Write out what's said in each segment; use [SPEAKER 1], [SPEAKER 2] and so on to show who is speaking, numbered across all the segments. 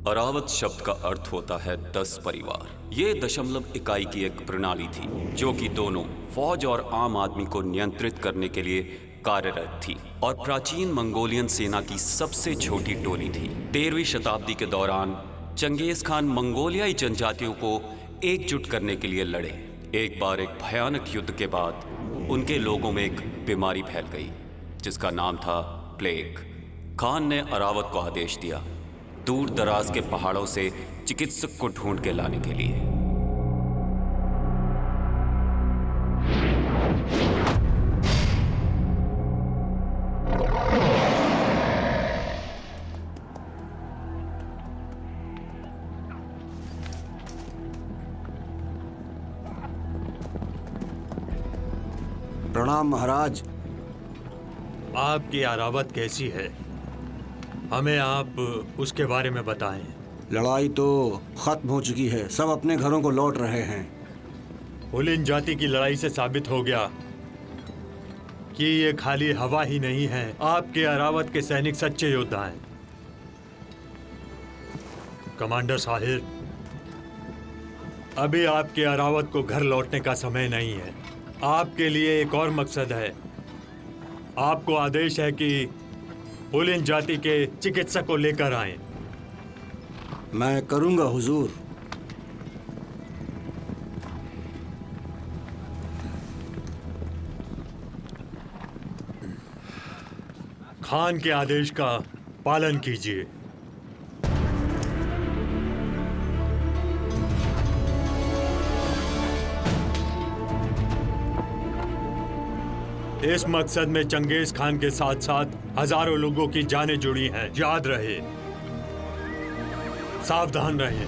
[SPEAKER 1] अरावत शब्द का अर्थ होता है 10 परिवार। ये दशमलव इकाई की एक प्रणाली थी जो कि दोनों फौज और आम आदमी को नियंत्रित करने के लिए कार्यरत थी और प्राचीन मंगोलियन सेना की सबसे छोटी टोली थी। 13वीं शताब्दी के दौरान चंगेज खान मंगोलियाई जनजातियों को एकजुट करने के लिए लड़े। एक बार एक भयानक युद्ध के बाद उनके लोगों में एक बीमारी फैल गई जिसका नाम था प्लेग। खान ने अरावत को आदेश दिया दूर दराज के पहाड़ों से चिकित्सक को ढूंढ के लाने के लिए।
[SPEAKER 2] प्रणाम महाराज।
[SPEAKER 3] आपकी अरावत कैसी है? हमें आप उसके बारे में बताएं।
[SPEAKER 2] लड़ाई तो खत्म हो चुकी है, सब अपने घरों को लौट रहे हैं।
[SPEAKER 3] हुलिन जाति की लड़ाई से साबित हो गया कि ये खाली हवा ही नहीं है। आपके अरावत के सैनिक सच्चे योद्धा हैं। कमांडर साहिर, अभी आपके अरावत को घर लौटने का समय नहीं है। आपके लिए एक और मकसद है। आपको आदेश है कि हुलिन जाति के चिकित्सक को लेकर आएं।
[SPEAKER 2] मैं करूंगा हुजूर।
[SPEAKER 3] खान के आदेश का पालन कीजिए। इस मकसद में चंगेज खान के साथ साथ हजारों लोगों की जानें जुड़ी हैं। याद रहे, सावधान रहें।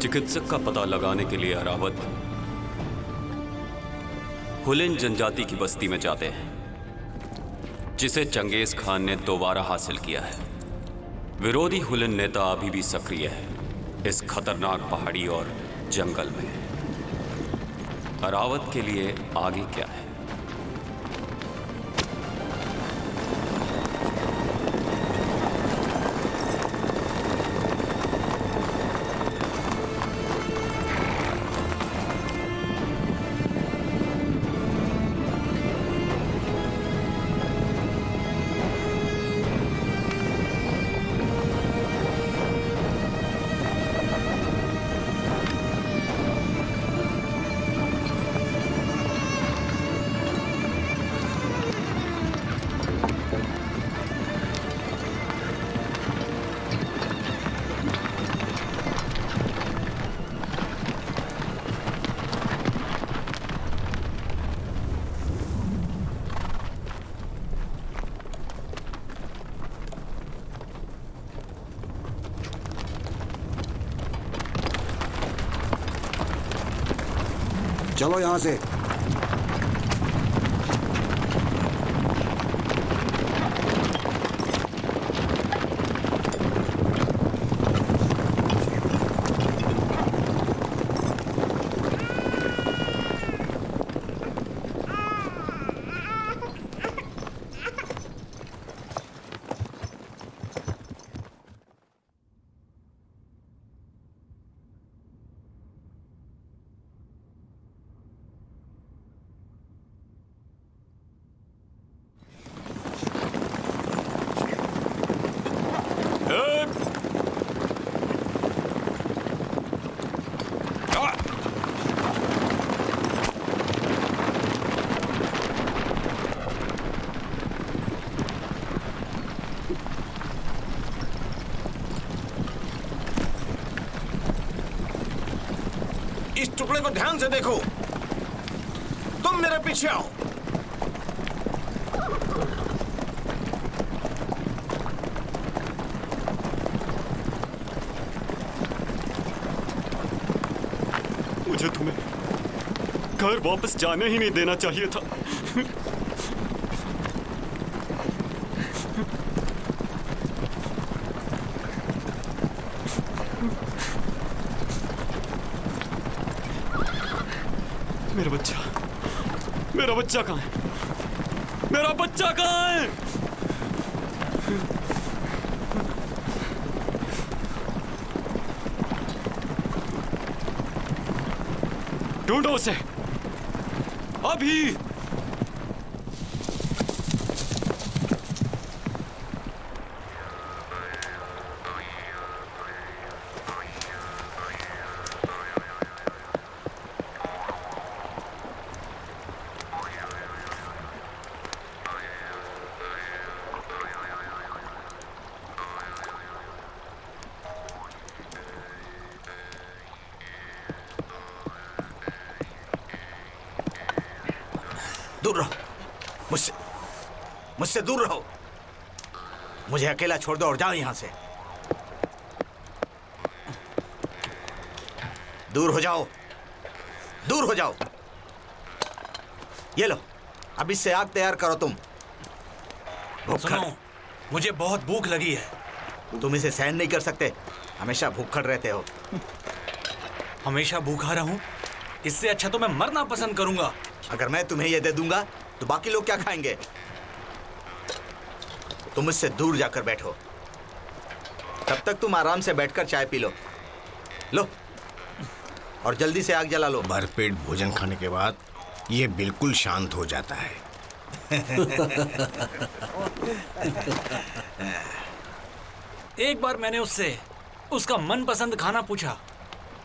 [SPEAKER 1] चिकित्सक का पता लगाने के लिए अरावत हुलिन जनजाति की बस्ती में जाते हैं जिसे चंगेज खान ने दोबारा हासिल किया है। विरोधी हुलिन नेता अभी भी सक्रिय है इस खतरनाक पहाड़ी और जंगल में। अरावत के लिए आगे क्या है?
[SPEAKER 2] चलो यहाँ से।
[SPEAKER 4] टुकड़े को ध्यान से देखो। तुम मेरे पीछे आओ।
[SPEAKER 1] मुझे तुम्हें घर वापस जाने ही नहीं देना चाहिए था। मेरा बच्चा कहाँ है? मेरा बच्चा कहाँ है? ढूंढो उसे अभी।
[SPEAKER 4] दूर रहो मुझसे दूर रहो। मुझे अकेला छोड़ दो और जाओ यहां से। दूर हो जाओ, दूर हो जाओ। ये लो, अब इससे आग तैयार करो तुम।
[SPEAKER 5] सुनो, मुझे बहुत भूख लगी है।
[SPEAKER 4] तुम इसे सहन नहीं कर सकते, हमेशा भूखड़ रहते हो।
[SPEAKER 5] हमेशा भूखा रहूं? इससे अच्छा तो मैं मरना पसंद करूंगा।
[SPEAKER 4] अगर मैं तुम्हें ये दे दूंगा तो बाकी लोग क्या खाएंगे? तुम इससे दूर जाकर बैठो। तब तक तुम आराम से बैठकर चाय पी लो। लो, और जल्दी से आग जला लो।
[SPEAKER 6] भरपेट भोजन खाने के बाद ये बिल्कुल शांत हो जाता है।
[SPEAKER 5] एक बार मैंने उससे उसका मनपसंद खाना पूछा।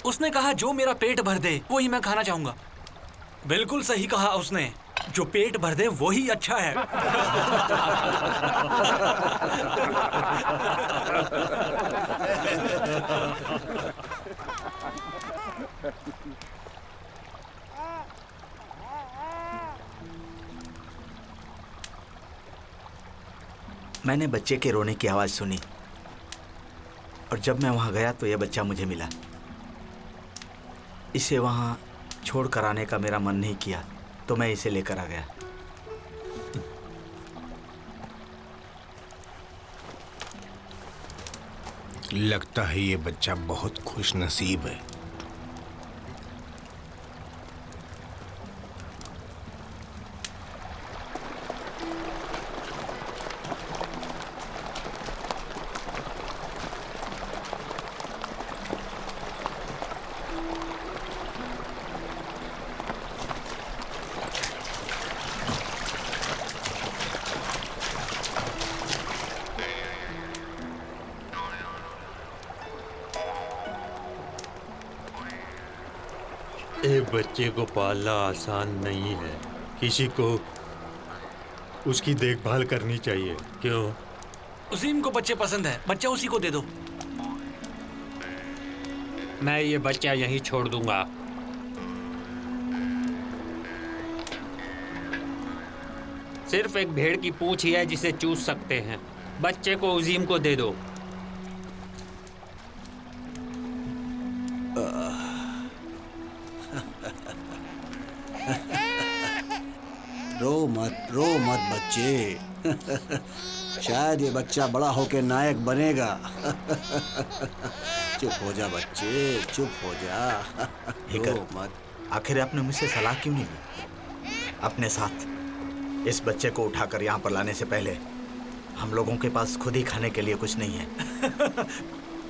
[SPEAKER 5] उसने कहा जो मेरा पेट भर दे वो ही मैं खाना चाहूंगा। बिल्कुल सही कहा उसने, जो पेट भर दे वो ही अच्छा है।
[SPEAKER 4] मैंने बच्चे के रोने की आवाज सुनी और जब मैं वहां गया तो यह बच्चा मुझे मिला। इसे वहां छोड़ कर आने का मेरा मन नहीं किया तो मैं इसे लेकर आ गया।
[SPEAKER 6] लगता है ये बच्चा बहुत खुश नसीब है।
[SPEAKER 3] एक बच्चे को पालना आसान नहीं है। किसी को उसकी देखभाल करनी चाहिए। क्यों?
[SPEAKER 5] उसीम को बच्चे पसंद है, बच्चा उसी को दे दो।
[SPEAKER 7] मैं ये बच्चा यहीं छोड़ दूंगा। सिर्फ एक भेड़ की पूंछ ही है जिसे चूस सकते हैं। बच्चे को उजीम को दे दो।
[SPEAKER 2] रो मत बच्चे। शायद ये बच्चा बड़ा होकर नायक बनेगा। चुप हो जा बच्चे, चुप हो जा। रो मत।
[SPEAKER 4] आखिर आपने मुझसे सलाह क्यों नहीं ली? अपने साथ इस बच्चे को उठाकर यहाँ पर लाने से पहले हम लोगों के पास खुद ही खाने के लिए कुछ नहीं है।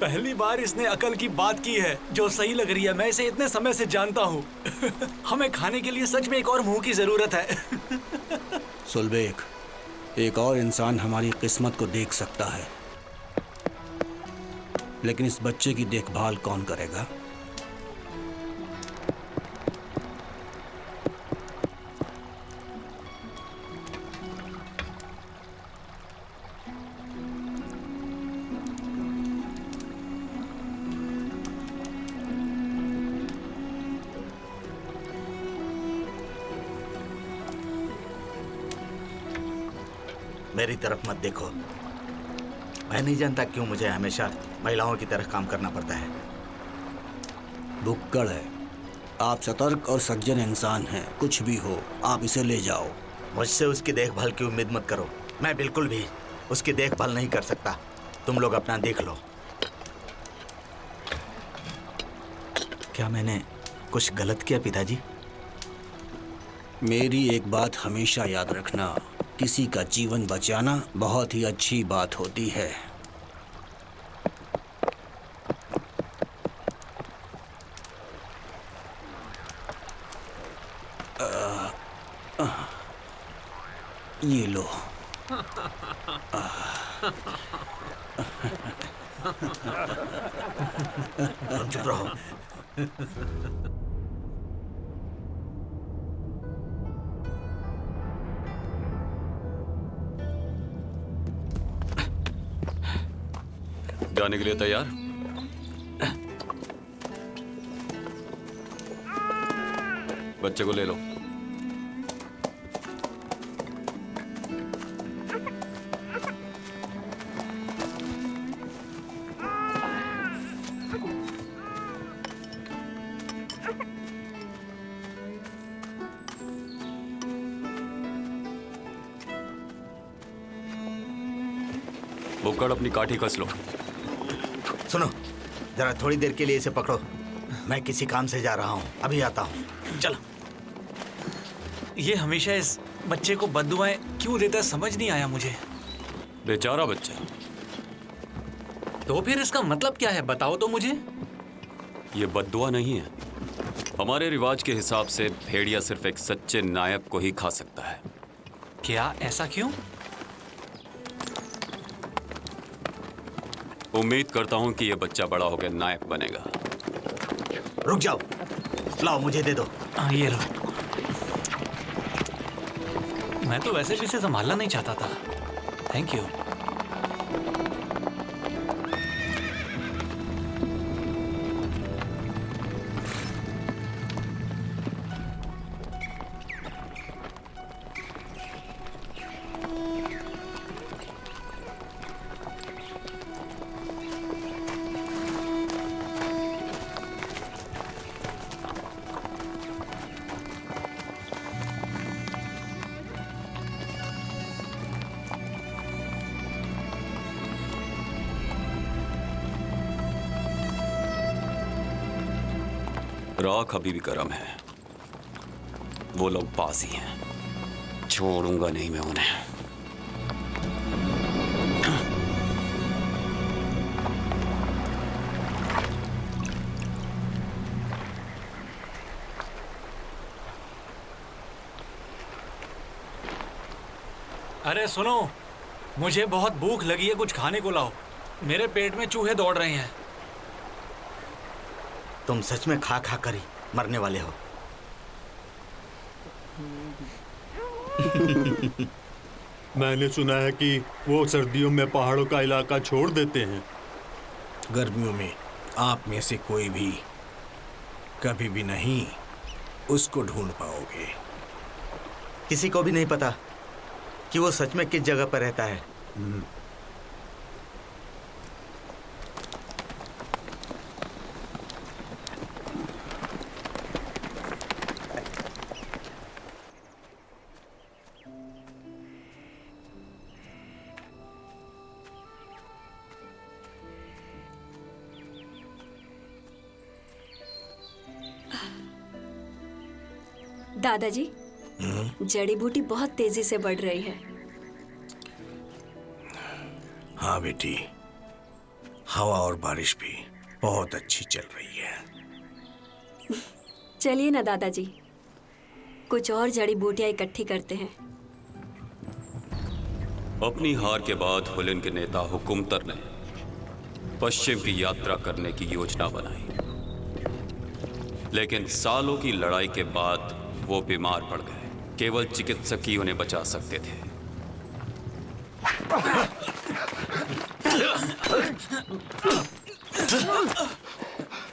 [SPEAKER 5] पहली बार इसने अकल की बात की है जो सही लग रही है। मैं इसे इतने समय से जानता हूँ। हमें खाने के लिए सच में एक और मुंह की जरूरत है।
[SPEAKER 2] सुलबेक, एक और इंसान हमारी किस्मत को देख सकता है, लेकिन इस बच्चे की देखभाल कौन करेगा?
[SPEAKER 4] मेरी तरफ मत देखो। मैं नहीं जानता क्यों मुझे हमेशा महिलाओं की तरह काम करना पड़ता है।
[SPEAKER 2] बुक्कड़ है। आप सतर्क और सज्जन इंसान हैं। कुछ भी हो, आप इसे ले जाओ।
[SPEAKER 4] मुझसे उसकी देखभाल की उम्मीद मत करो। मैं बिल्कुल भी उसकी देखभाल नहीं कर सकता। तुम लोग अपना देख लो। क्या मैंने कुछ गलत किया पिताजी?
[SPEAKER 2] मेरी एक बात हमेशा याद रखना, किसी का जीवन बचाना बहुत ही अच्छी बात होती है। ये लो।
[SPEAKER 4] तुम चुप रहो।
[SPEAKER 1] जाने के लिए तैयार? बच्चे को ले लो। बुक्कड़, अपनी काठी कस लो।
[SPEAKER 4] सुनो, जरा थोड़ी देर के लिए इसे पकड़ो। मैं किसी काम से जा रहा हूँ, अभी आता हूँ। चलो।
[SPEAKER 5] ये हमेशा इस बच्चे को बद्दुआएं क्यों देता है, समझ नहीं आया मुझे।
[SPEAKER 1] बेचारा बच्चा।
[SPEAKER 5] तो फिर इसका मतलब क्या है, बताओ तो मुझे।
[SPEAKER 1] ये बद्दुआ नहीं है। हमारे रिवाज के हिसाब से भेड़िया सिर्फ एक सच्चे नायक को ही खा सकता है।
[SPEAKER 5] क्या, ऐसा क्यों?
[SPEAKER 1] उम्मीद करता हूं कि ये बच्चा बड़ा होकर नायक बनेगा।
[SPEAKER 4] रुक जाओ, लाओ मुझे दे दो।
[SPEAKER 5] ये लो। मैं तो वैसे भी इसे संभालना नहीं चाहता था। Thank you.
[SPEAKER 1] राख अभी भी गर्म है। वो लोग पास ही हैं। छोड़ूंगा नहीं मैं उन्हें।
[SPEAKER 5] अरे सुनो, मुझे बहुत भूख लगी है, कुछ खाने को लाओ। मेरे पेट में चूहे दौड़ रहे हैं।
[SPEAKER 4] तुम सच में खा खा कर ही मरने वाले हो।
[SPEAKER 3] मैंने सुना है कि वो सर्दियों में पहाड़ों का इलाका छोड़ देते हैं।
[SPEAKER 6] गर्मियों में आप में से कोई भी कभी भी नहीं उसको ढूंढ पाओगे।
[SPEAKER 4] किसी को भी नहीं पता कि वो सच में किस जगह पर रहता है।
[SPEAKER 8] दादाजी, जड़ी बूटी बहुत तेजी से बढ़ रही है।
[SPEAKER 6] हाँ बेटी, हवा और बारिश भी बहुत अच्छी चल रही है।
[SPEAKER 8] चलिए ना दादाजी, कुछ और जड़ी बूटियां इकट्ठी करते हैं।
[SPEAKER 1] अपनी हार के बाद हुलिन के नेता हुकुमतर ने पश्चिम की यात्रा करने की योजना बनाई, लेकिन सालों की लड़ाई के बाद वो बीमार पड़ गए। केवल चिकित्सक ही उन्हें बचा सकते थे।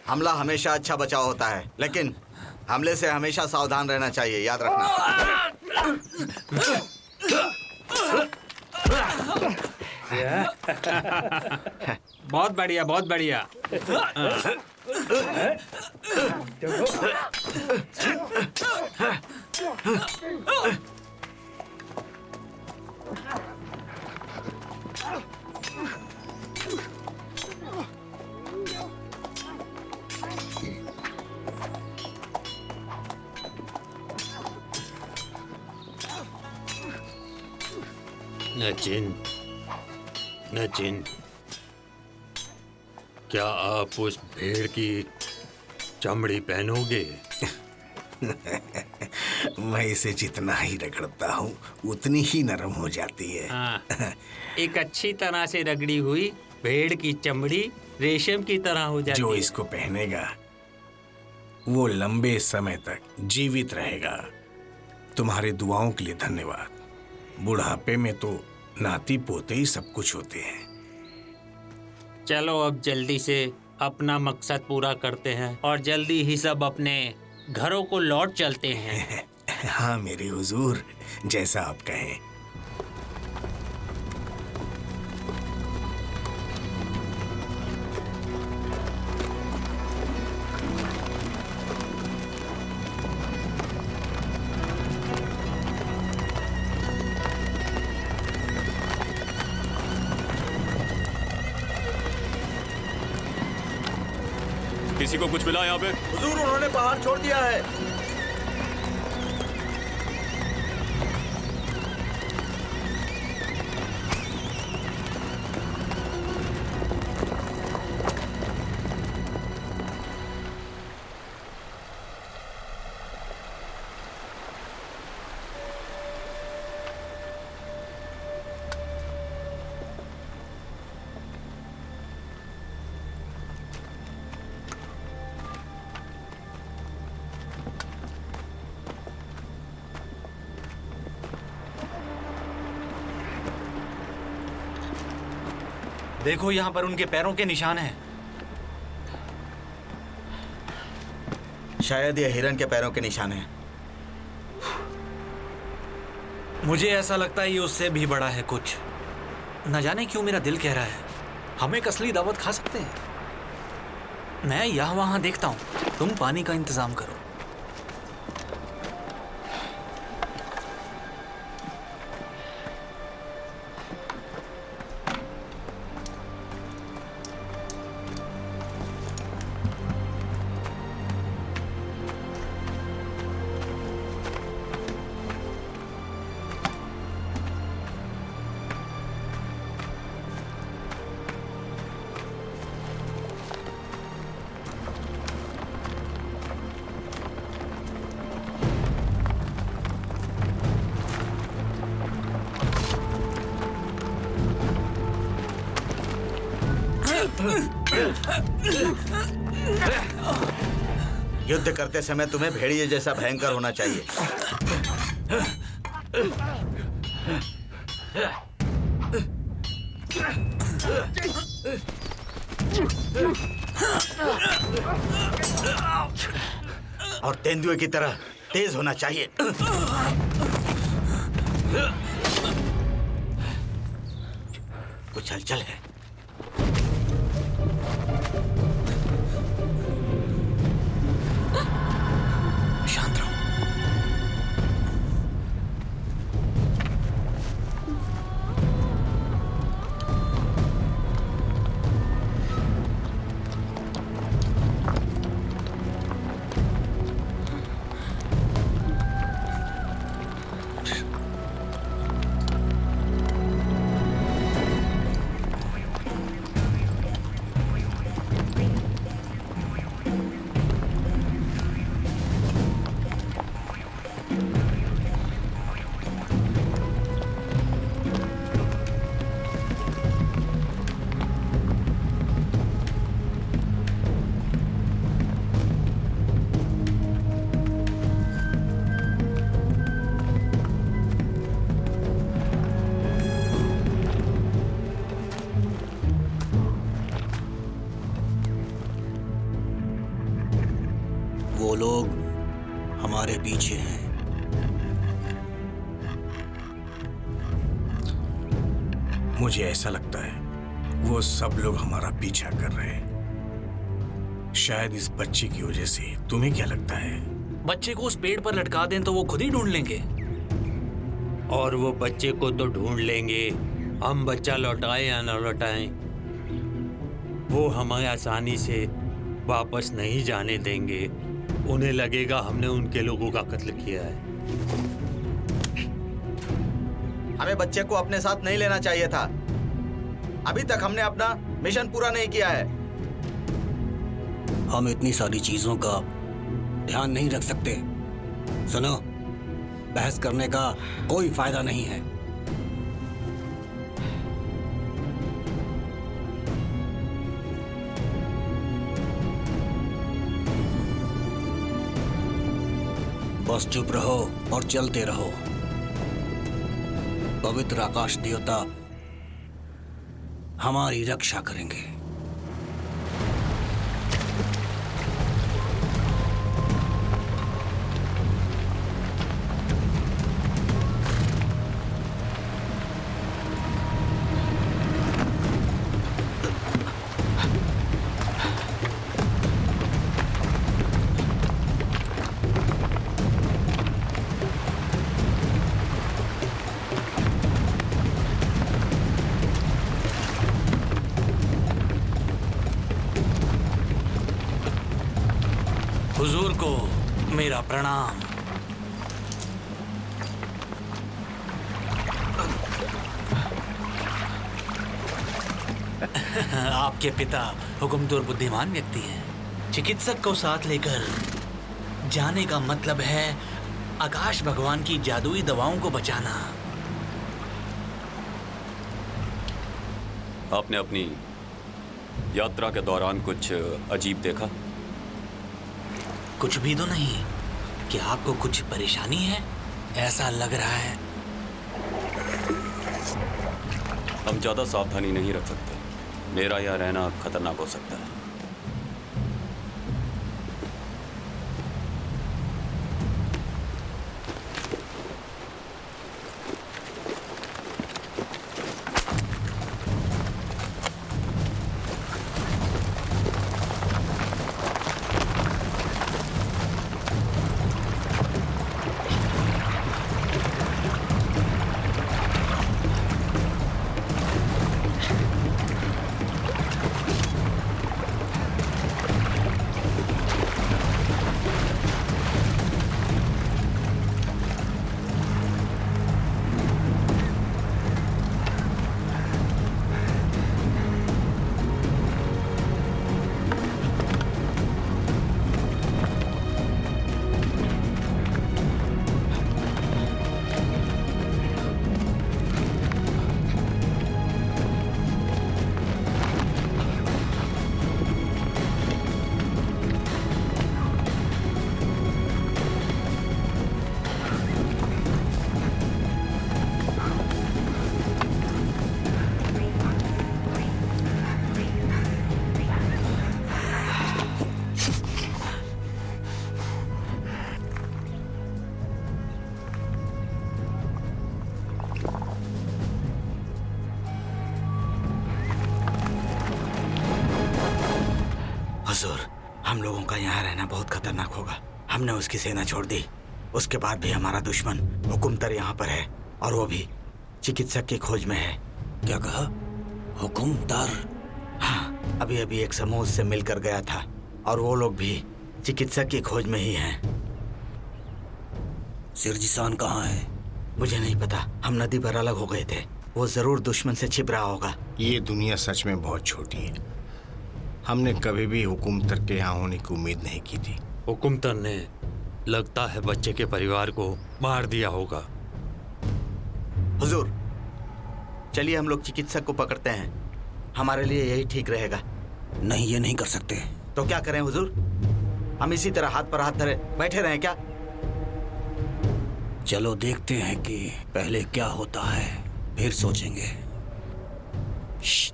[SPEAKER 4] हमला हमेशा अच्छा बचाव होता है, लेकिन हमले से हमेशा सावधान रहना चाहिए, याद रखना।
[SPEAKER 7] बहुत बढ़िया, बहुत बढ़िया।
[SPEAKER 3] नचिन, नचिन, क्या आप उस भेड़ की चमड़ी पहनोगे?
[SPEAKER 6] मैं इसे जितना ही रगड़ता हूँ उतनी ही नरम हो जाती है।
[SPEAKER 7] हाँ, एक अच्छी तरह से रगड़ी हुई भेड़ की चमड़ी रेशम की तरह हो जाती
[SPEAKER 6] जो
[SPEAKER 7] है।
[SPEAKER 6] इसको पहनेगा वो लंबे समय तक जीवित रहेगा। तुम्हारी दुआओं के लिए धन्यवाद। बुढ़ापे में तो नाती पोते ही सब कुछ होते हैं।
[SPEAKER 7] चलो अब जल्दी से अपना मकसद पूरा करते हैं और जल्दी ही सब अपने घरों को लौट चलते हैं।
[SPEAKER 6] हाँ मेरे हुजूर, जैसा आप कहें।
[SPEAKER 1] किसी को कुछ मिला यहाँ पे?
[SPEAKER 2] हुजूर, उन्होंने पहाड़ छोड़ दिया है।
[SPEAKER 5] देखो, यहाँ पर उनके पैरों के निशान हैं।
[SPEAKER 4] शायद ये हिरन के पैरों के निशान हैं।
[SPEAKER 5] मुझे ऐसा लगता है ये उससे भी बड़ा है कुछ। न जाने क्यों मेरा दिल कह रहा है हम एक असली दावत खा सकते हैं। मैं यहाँ वहाँ देखता हूँ, तुम पानी का इंतजाम करो।
[SPEAKER 4] युद्ध करते समय तुम्हें भेड़िए जैसा भयंकर होना चाहिए। और तेंदुए की तरह तेज होना चाहिए। कुछ हलचल है।
[SPEAKER 5] शांत रहो।
[SPEAKER 2] वो लोग हमारे पीछे हैं।
[SPEAKER 6] मुझे ऐसा लगता है वो सब लोग हमारा पीछा कर रहे हैं, शायद इस बच्चे की वजह से। तुम्हें क्या लगता है?
[SPEAKER 5] बच्चे को उस पेड़ पर लटका दें तो वो खुद ही ढूंढ लेंगे।
[SPEAKER 7] और वो बच्चे को तो ढूंढ लेंगे, हम बच्चा लौटाएं या न लौटाएं, वो हमें आसानी से वापस नहीं जाने देंगे। उन्हें लगेगा हमने उनके लोगों का कत्ल किया है।
[SPEAKER 4] हमें बच्चे को अपने साथ नहीं लेना चाहिए था। अभी तक हमने अपना मिशन पूरा नहीं किया है।
[SPEAKER 2] हम इतनी सारी चीजों का ध्यान नहीं रख सकते। सुनो, बहस करने का कोई फायदा नहीं है। बस चुप रहो और चलते रहो। पवित्र आकाश देवता हमारी रक्षा करेंगे।
[SPEAKER 5] हुजूर को मेरा प्रणाम। आपके पिता हुकुमतुर बुद्धिमान व्यक्ति हैं। चिकित्सक को साथ लेकर जाने का मतलब है आकाश भगवान की जादुई दवाओं को बचाना।
[SPEAKER 1] आपने अपनी यात्रा के दौरान कुछ अजीब देखा?
[SPEAKER 5] कुछ भी तो नहीं। क्या आपको कुछ परेशानी है? ऐसा लग रहा है।
[SPEAKER 1] हम ज्यादा सावधानी नहीं रख सकते। मेरा यहाँ रहना खतरनाक हो सकता है।
[SPEAKER 4] हुजूर, हम लोगों का यहाँ रहना बहुत खतरनाक होगा। हमने उसकी सेना छोड़ दी, उसके बाद भी हमारा दुश्मन हुकुमतर यहाँ पर है और वो भी चिकित्सक की खोज में है।
[SPEAKER 2] क्या कहा? हुकुमतर?
[SPEAKER 4] हाँ, अभी अभी एक समूह से मिलकर गया था और वो लोग भी चिकित्सक की खोज में ही हैं।
[SPEAKER 2] सिरजिसान कहाँ है?
[SPEAKER 4] मुझे नहीं पता। हम नदी पर अलग हो गए थे। वो जरूर दुश्मन से छिप रहा होगा।
[SPEAKER 6] ये दुनिया सच में बहुत छोटी है। हमने कभी भी हुकुमतर के यहाँ होने की उम्मीद नहीं की थी।
[SPEAKER 7] हुकुमतर ने लगता है बच्चे के परिवार को मार दिया होगा।
[SPEAKER 4] हुजूर, चलिए हम लोग चिकित्सक को पकड़ते हैं। हमारे लिए यही ठीक रहेगा।
[SPEAKER 2] नहीं, ये नहीं कर सकते।
[SPEAKER 4] तो क्या करें हुजूर? हम इसी तरह हाथ पर हाथ धरे बैठे रहें क्या?
[SPEAKER 2] चलो देखते हैं कि पहले क्या होता है, फिर सोचेंगे। श्श्श।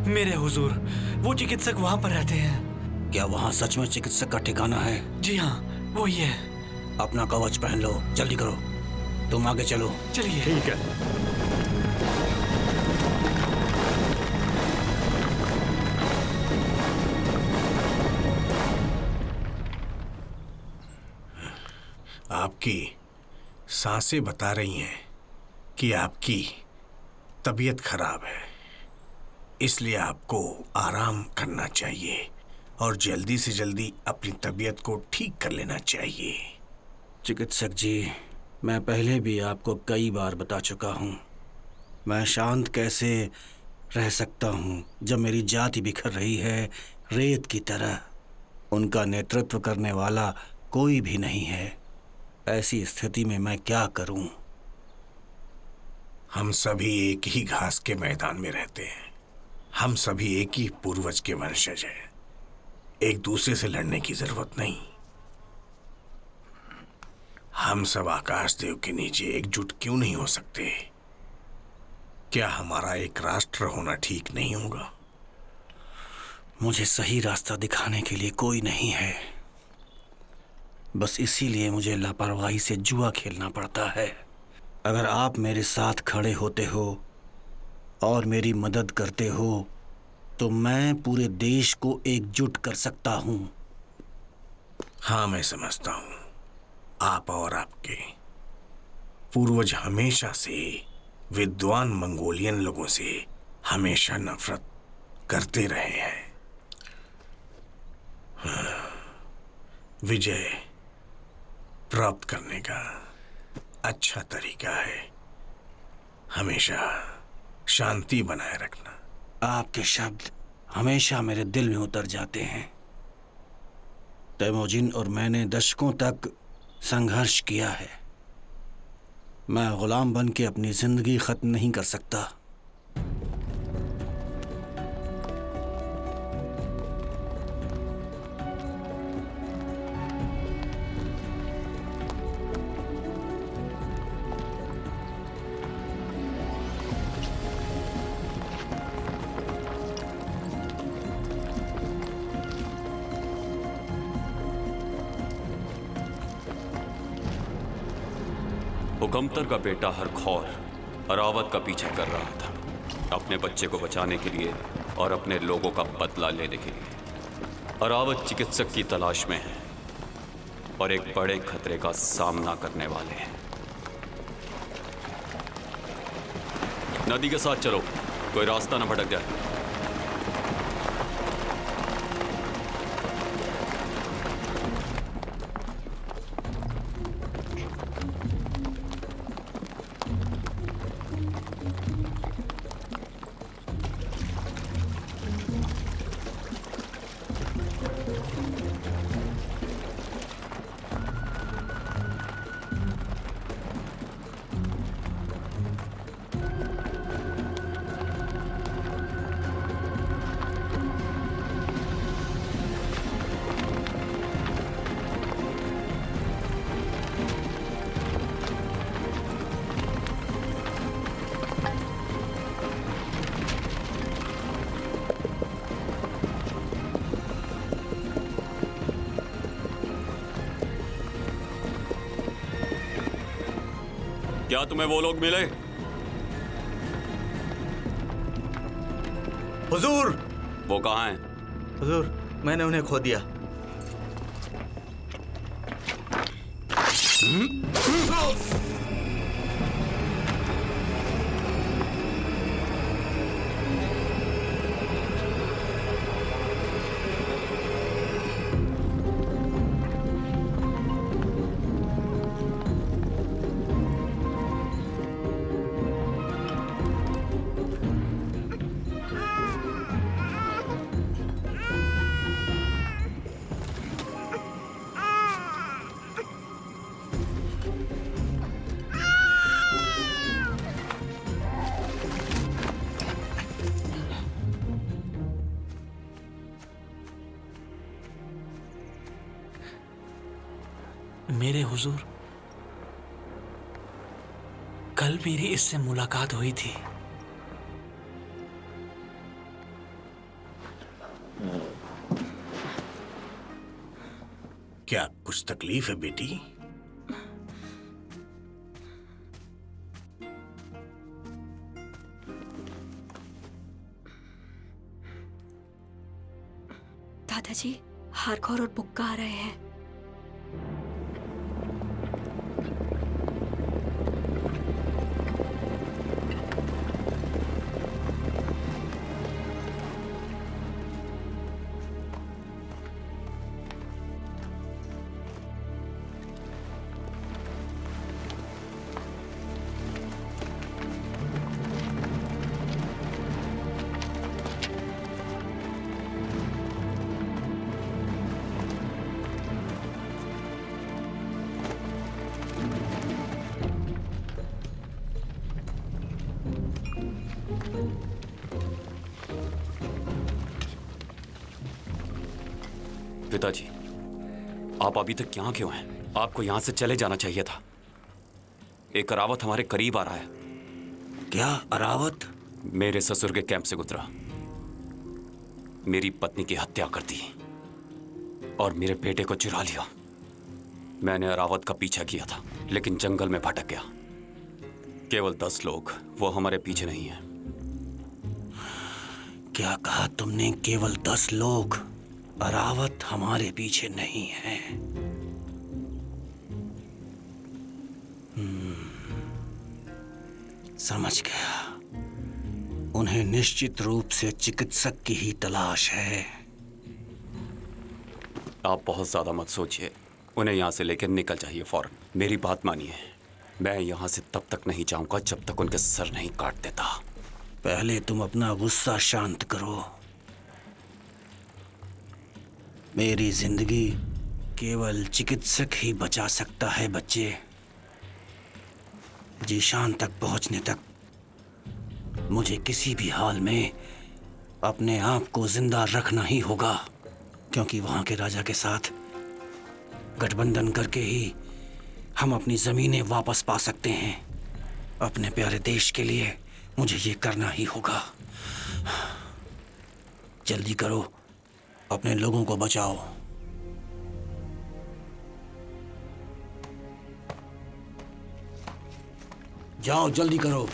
[SPEAKER 5] मेरे हुजूर, वो चिकित्सक वहां पर रहते हैं।
[SPEAKER 2] क्या वहाँ सच में चिकित्सक का ठिकाना है?
[SPEAKER 5] जी हाँ, वो ही है।
[SPEAKER 2] अपना कवच पहन लो, जल्दी करो। तुम आगे चलो।
[SPEAKER 5] चलिए।
[SPEAKER 3] ठीक है।
[SPEAKER 6] आपकी सांसें बता रही हैं कि आपकी तबीयत खराब है, इसलिए आपको आराम करना चाहिए और जल्दी से जल्दी अपनी तबीयत को ठीक कर लेना चाहिए।
[SPEAKER 2] चिकित्सक जी, मैं पहले भी आपको कई बार बता चुका हूँ, मैं शांत कैसे रह सकता हूँ जब मेरी जाति बिखर रही है रेत की तरह। उनका नेतृत्व करने वाला कोई भी नहीं है। ऐसी स्थिति में मैं क्या करूं?
[SPEAKER 6] हम सभी एक ही घास के मैदान में रहते हैं। हम सभी एक ही पूर्वज के वंशज हैं। एक दूसरे से लड़ने की जरूरत नहीं। हम सब आकाश देव के नीचे एकजुट क्यों नहीं हो सकते? क्या हमारा एक राष्ट्र होना ठीक नहीं होगा?
[SPEAKER 2] मुझे सही रास्ता दिखाने के लिए कोई नहीं है, बस इसीलिए मुझे लापरवाही से जुआ खेलना पड़ता है। अगर आप मेरे साथ खड़े होते हो और मेरी मदद करते हो तो मैं पूरे देश को एकजुट कर सकता हूं।
[SPEAKER 6] हाँ, मैं समझता हूं। आप और आपके पूर्वज हमेशा से विद्वान मंगोलियन लोगों से हमेशा नफरत करते रहे हैं। विजय प्राप्त करने का अच्छा तरीका है हमेशा शांति बनाए रखना।
[SPEAKER 2] आपके शब्द हमेशा मेरे दिल में उतर जाते हैं। तैमोजिन और मैंने दशकों तक संघर्ष किया है। मैं गुलाम बन के अपनी जिंदगी खत्म नहीं कर सकता।
[SPEAKER 1] हुकमतर का बेटा हरखौर अरावत का पीछा कर रहा था, अपने बच्चे को बचाने के लिए और अपने लोगों का बदला लेने के लिए। अरावत चिकित्सक की तलाश में है और एक बड़े खतरे का सामना करने वाले हैं। नदी के साथ चलो, कोई रास्ता न भटक जाए। क्या तुम्हें वो लोग मिले?
[SPEAKER 4] हुजूर,
[SPEAKER 1] वो कहाँ हैं?
[SPEAKER 4] हुजूर, मैंने उन्हें खो दिया।
[SPEAKER 5] मेरे हुजूर, कल मेरी इससे मुलाकात हुई थी।
[SPEAKER 6] क्या कुछ तकलीफ है बेटी?
[SPEAKER 8] दादाजी, हारखौर और बुक्का आ रहे हैं।
[SPEAKER 1] पिताजी, आप अभी तक यहाँ क्यों हैं? आपको यहाँ से चले जाना चाहिए था। एक अरावत हमारे करीब आ रहा है।
[SPEAKER 2] क्या अरावत?
[SPEAKER 1] मेरे ससुर के कैंप से गुजरा, मेरी पत्नी की हत्या कर दी और मेरे बेटे को चुरा लिया। मैंने अरावत का पीछा किया था, लेकिन जंगल में भटक गया। केवल 10 लोग, वो हमारे पीछे नहीं है।
[SPEAKER 2] क्या कहा तुमने? केवल 10 लोग? अरावत हमारे पीछे नहीं है। समझ गया। उन्हें निश्चित रूप से चिकित्सक की ही तलाश है।
[SPEAKER 1] आप बहुत ज्यादा मत सोचिए, उन्हें यहाँ से लेकर निकल जाइए फौरन। मेरी बात मानिए, मैं यहाँ से तब तक नहीं जाऊंगा जब तक उनके सर नहीं काट देता।
[SPEAKER 2] पहले तुम अपना गुस्सा शांत करो। मेरी जिंदगी केवल चिकित्सक ही बचा सकता है बच्चे। जीशान तक पहुंचने तक मुझे किसी भी हाल में अपने आप को जिंदा रखना ही होगा, क्योंकि वहां के राजा के साथ गठबंधन करके ही हम अपनी जमीनें वापस पा सकते हैं। अपने प्यारे देश के लिए मुझे ये करना ही होगा। जल्दी करो, अपने लोगों को बचाओ। जाओ, जल्दी करो।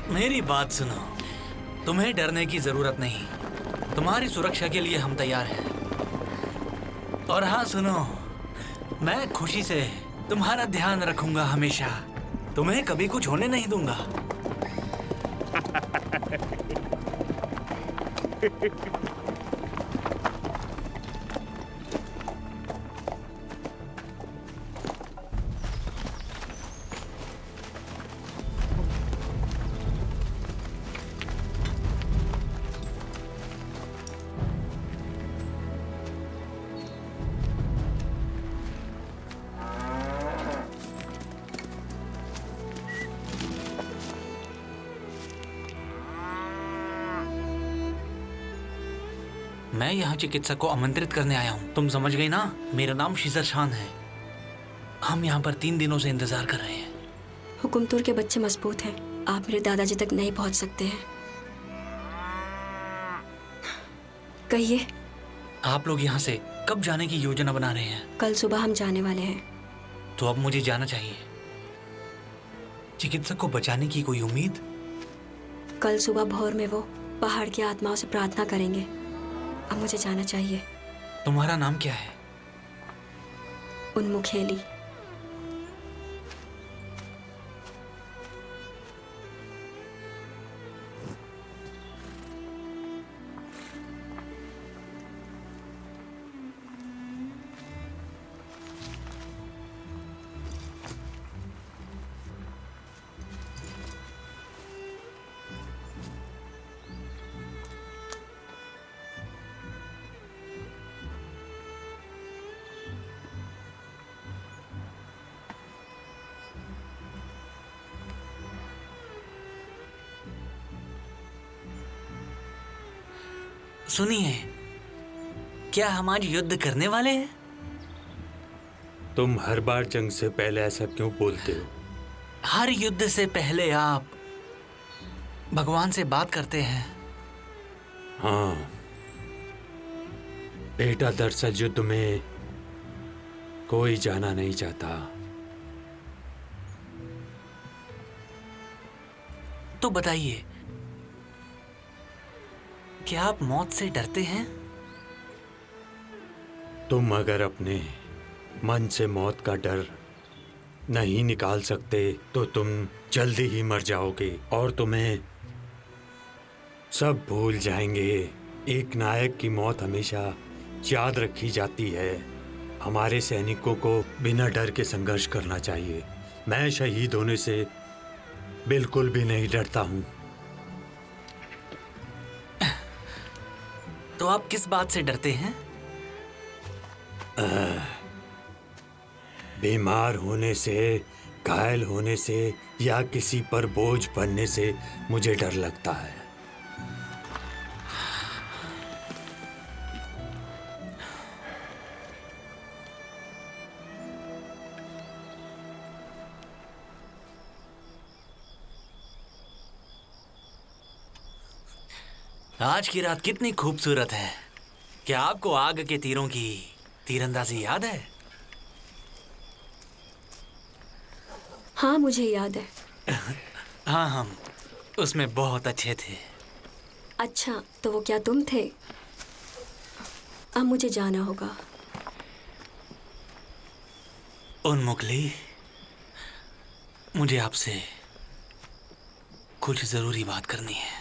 [SPEAKER 5] मेरी बात सुनो, तुम्हें डरने की जरूरत नहीं। तुम्हारी सुरक्षा के लिए हम तैयार हैं। और हाँ सुनो, मैं खुशी से तुम्हारा ध्यान रखूंगा हमेशा। तुम्हें कभी कुछ होने नहीं दूंगा। मैं यहाँ चिकित्सक को आमंत्रित करने आया हूँ। तुम समझ गई ना? मेरा नाम शीजर शान है। हम यहाँ पर 3 दिनों से इंतजार कर रहे हैं।
[SPEAKER 8] हुकुमतुर के बच्चे मजबूत हैं। आप मेरे दादाजी तक नहीं पहुँच सकते हैं। कहिए,
[SPEAKER 5] आप लोग यहाँ से कब जाने की योजना बना रहे हैं?
[SPEAKER 8] कल सुबह हम जाने वाले हैं।
[SPEAKER 5] तो अब मुझे जाना चाहिए। चिकित्सक को बचाने की कोई उम्मीद?
[SPEAKER 8] कल सुबह भोर में वो पहाड़ की आत्माओं से प्रार्थना करेंगे। अब मुझे जाना चाहिए।
[SPEAKER 5] तुम्हारा नाम क्या है?
[SPEAKER 8] उन्मुखेली।
[SPEAKER 5] सुनिए, क्या हम आज युद्ध करने वाले हैं?
[SPEAKER 7] तुम हर बार जंग से पहले ऐसा क्यों बोलते हो?
[SPEAKER 5] हर युद्ध से पहले आप भगवान से बात करते हैं।
[SPEAKER 7] हाँ बेटा, दरअसल युद्ध में कोई जाना नहीं चाहता।
[SPEAKER 5] तो बताइए, क्या आप मौत से डरते हैं?
[SPEAKER 7] तुम अगर अपने मन से मौत का डर नहीं निकाल सकते तो तुम जल्दी ही मर जाओगे और तुम्हें सब भूल जाएंगे। एक नायक की मौत हमेशा याद रखी जाती है। हमारे सैनिकों को बिना डर के संघर्ष करना चाहिए। मैं शहीद होने से बिल्कुल भी नहीं डरता हूं।
[SPEAKER 5] तो आप किस बात से डरते हैं?
[SPEAKER 7] बीमार होने से, घायल होने से या किसी पर बोझ बनने से मुझे डर लगता है।
[SPEAKER 5] आज की रात कितनी खूबसूरत है। क्या आपको आग के तीरों की तीरंदाजी याद है?
[SPEAKER 8] हाँ, मुझे याद है।
[SPEAKER 5] हाँ, हम उसमें बहुत अच्छे थे।
[SPEAKER 8] अच्छा, तो वो क्या तुम थे? अब मुझे जाना होगा।
[SPEAKER 5] उन्मुखली, मुझे आपसे कुछ जरूरी बात करनी है।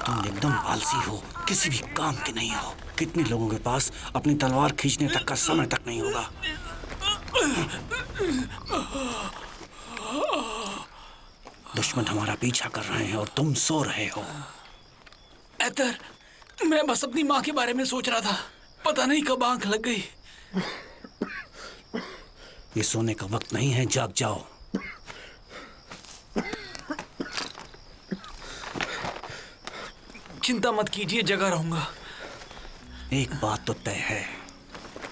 [SPEAKER 2] तुम एकदम आलसी हो, किसी भी काम के नहीं हो। कितने लोगों के पास अपनी तलवार खींचने तक का समय तक नहीं होगा। दुश्मन हमारा पीछा कर रहे हैं और तुम सो रहे हो।
[SPEAKER 5] एतर, मैं बस अपनी माँ के बारे में सोच रहा था। पता नहीं कब आंख लग गई।
[SPEAKER 2] ये सोने का वक्त नहीं है, जाग जाओ।
[SPEAKER 5] चिंता मत कीजिए, जगा रहूंगा।
[SPEAKER 2] एक बात तो तय है,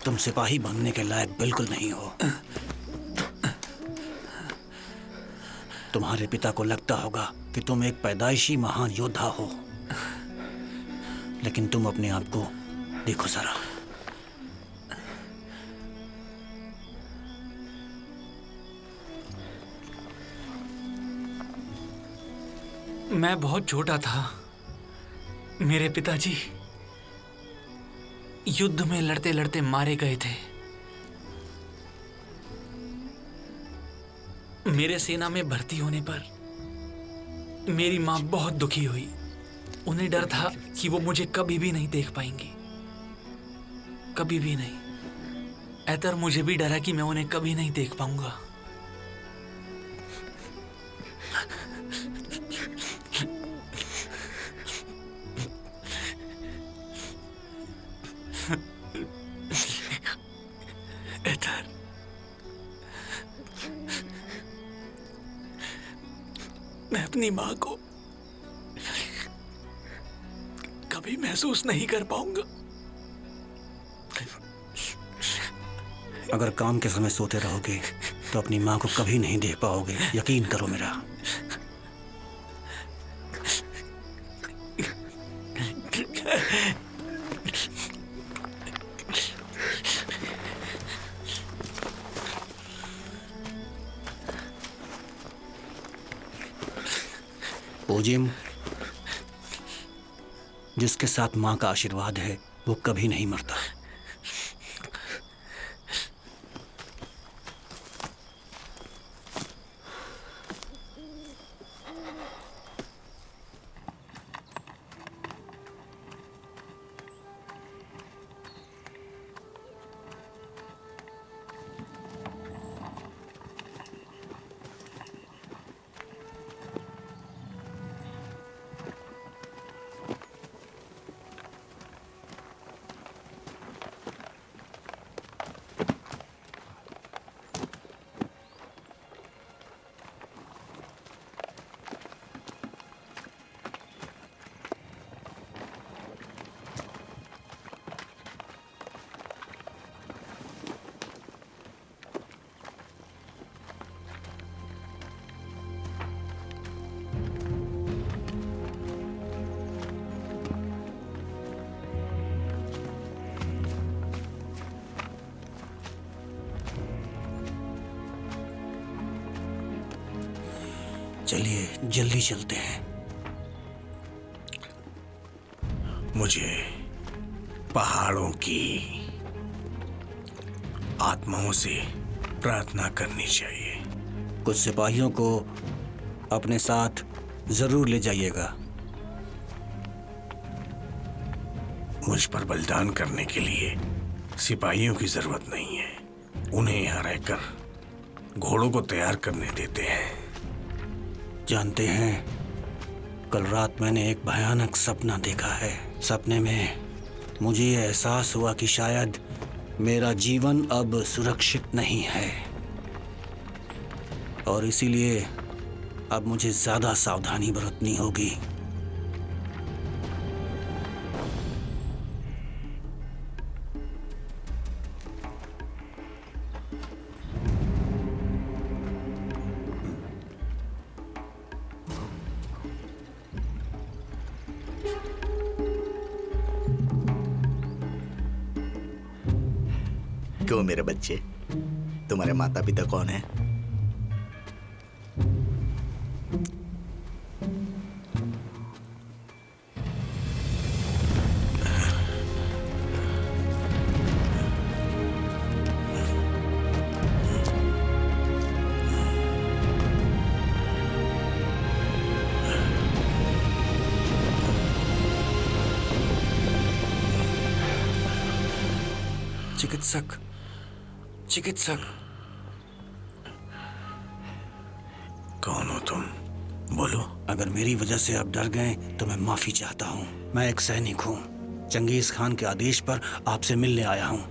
[SPEAKER 2] तुम सिपाही बनने के लायक बिल्कुल नहीं हो। तुम्हारे पिता को लगता होगा कि तुम एक पैदाइशी महान योद्धा हो, लेकिन तुम अपने आप को देखो जरा।
[SPEAKER 5] मैं बहुत छोटा था। मेरे पिताजी युद्ध में लड़ते लड़ते मारे गए थे। मेरे सेना में भर्ती होने पर मेरी मां बहुत दुखी हुई। उन्हें डर था कि वो मुझे कभी भी नहीं देख पाएंगी, कभी भी नहीं। ऐतर, मुझे भी डर है कि मैं उन्हें कभी नहीं देख पाऊंगा। ऐतर, मैं अपनी मां को कभी महसूस नहीं कर पाऊंगा।
[SPEAKER 2] अगर काम के समय सोते रहोगे तो अपनी माँ को कभी नहीं देख पाओगे, यकीन करो मेरा। ओजिम, जिसके साथ माँ का आशीर्वाद है वो कभी नहीं मरता। चलिए जल्दी चलते हैं।
[SPEAKER 6] मुझे पहाड़ों की आत्माओं से प्रार्थना करनी चाहिए।
[SPEAKER 2] कुछ सिपाहियों को अपने साथ जरूर ले जाइएगा।
[SPEAKER 6] मुझ पर बलिदान करने के लिए सिपाहियों की जरूरत नहीं है। उन्हें यहाँ रहकर घोड़ों को तैयार करने देते हैं।
[SPEAKER 2] जानते हैं, कल रात मैंने एक भयानक सपना देखा है। सपने में मुझे ये एहसास हुआ कि शायद मेरा जीवन अब सुरक्षित नहीं है और इसीलिए अब मुझे ज्यादा सावधानी बरतनी होगी।
[SPEAKER 4] क्यों मेरे बच्चे, तुम्हारे माता पिता कौन है?
[SPEAKER 2] चिकित्सक, चिकित्सक।
[SPEAKER 6] कौन हो तुम? बोलो।
[SPEAKER 2] अगर मेरी वजह से आप डर गए तो मैं माफी चाहता हूँ। मैं एक सैनिक हूँ, चंगेज खान के आदेश पर आपसे मिलने आया हूँ।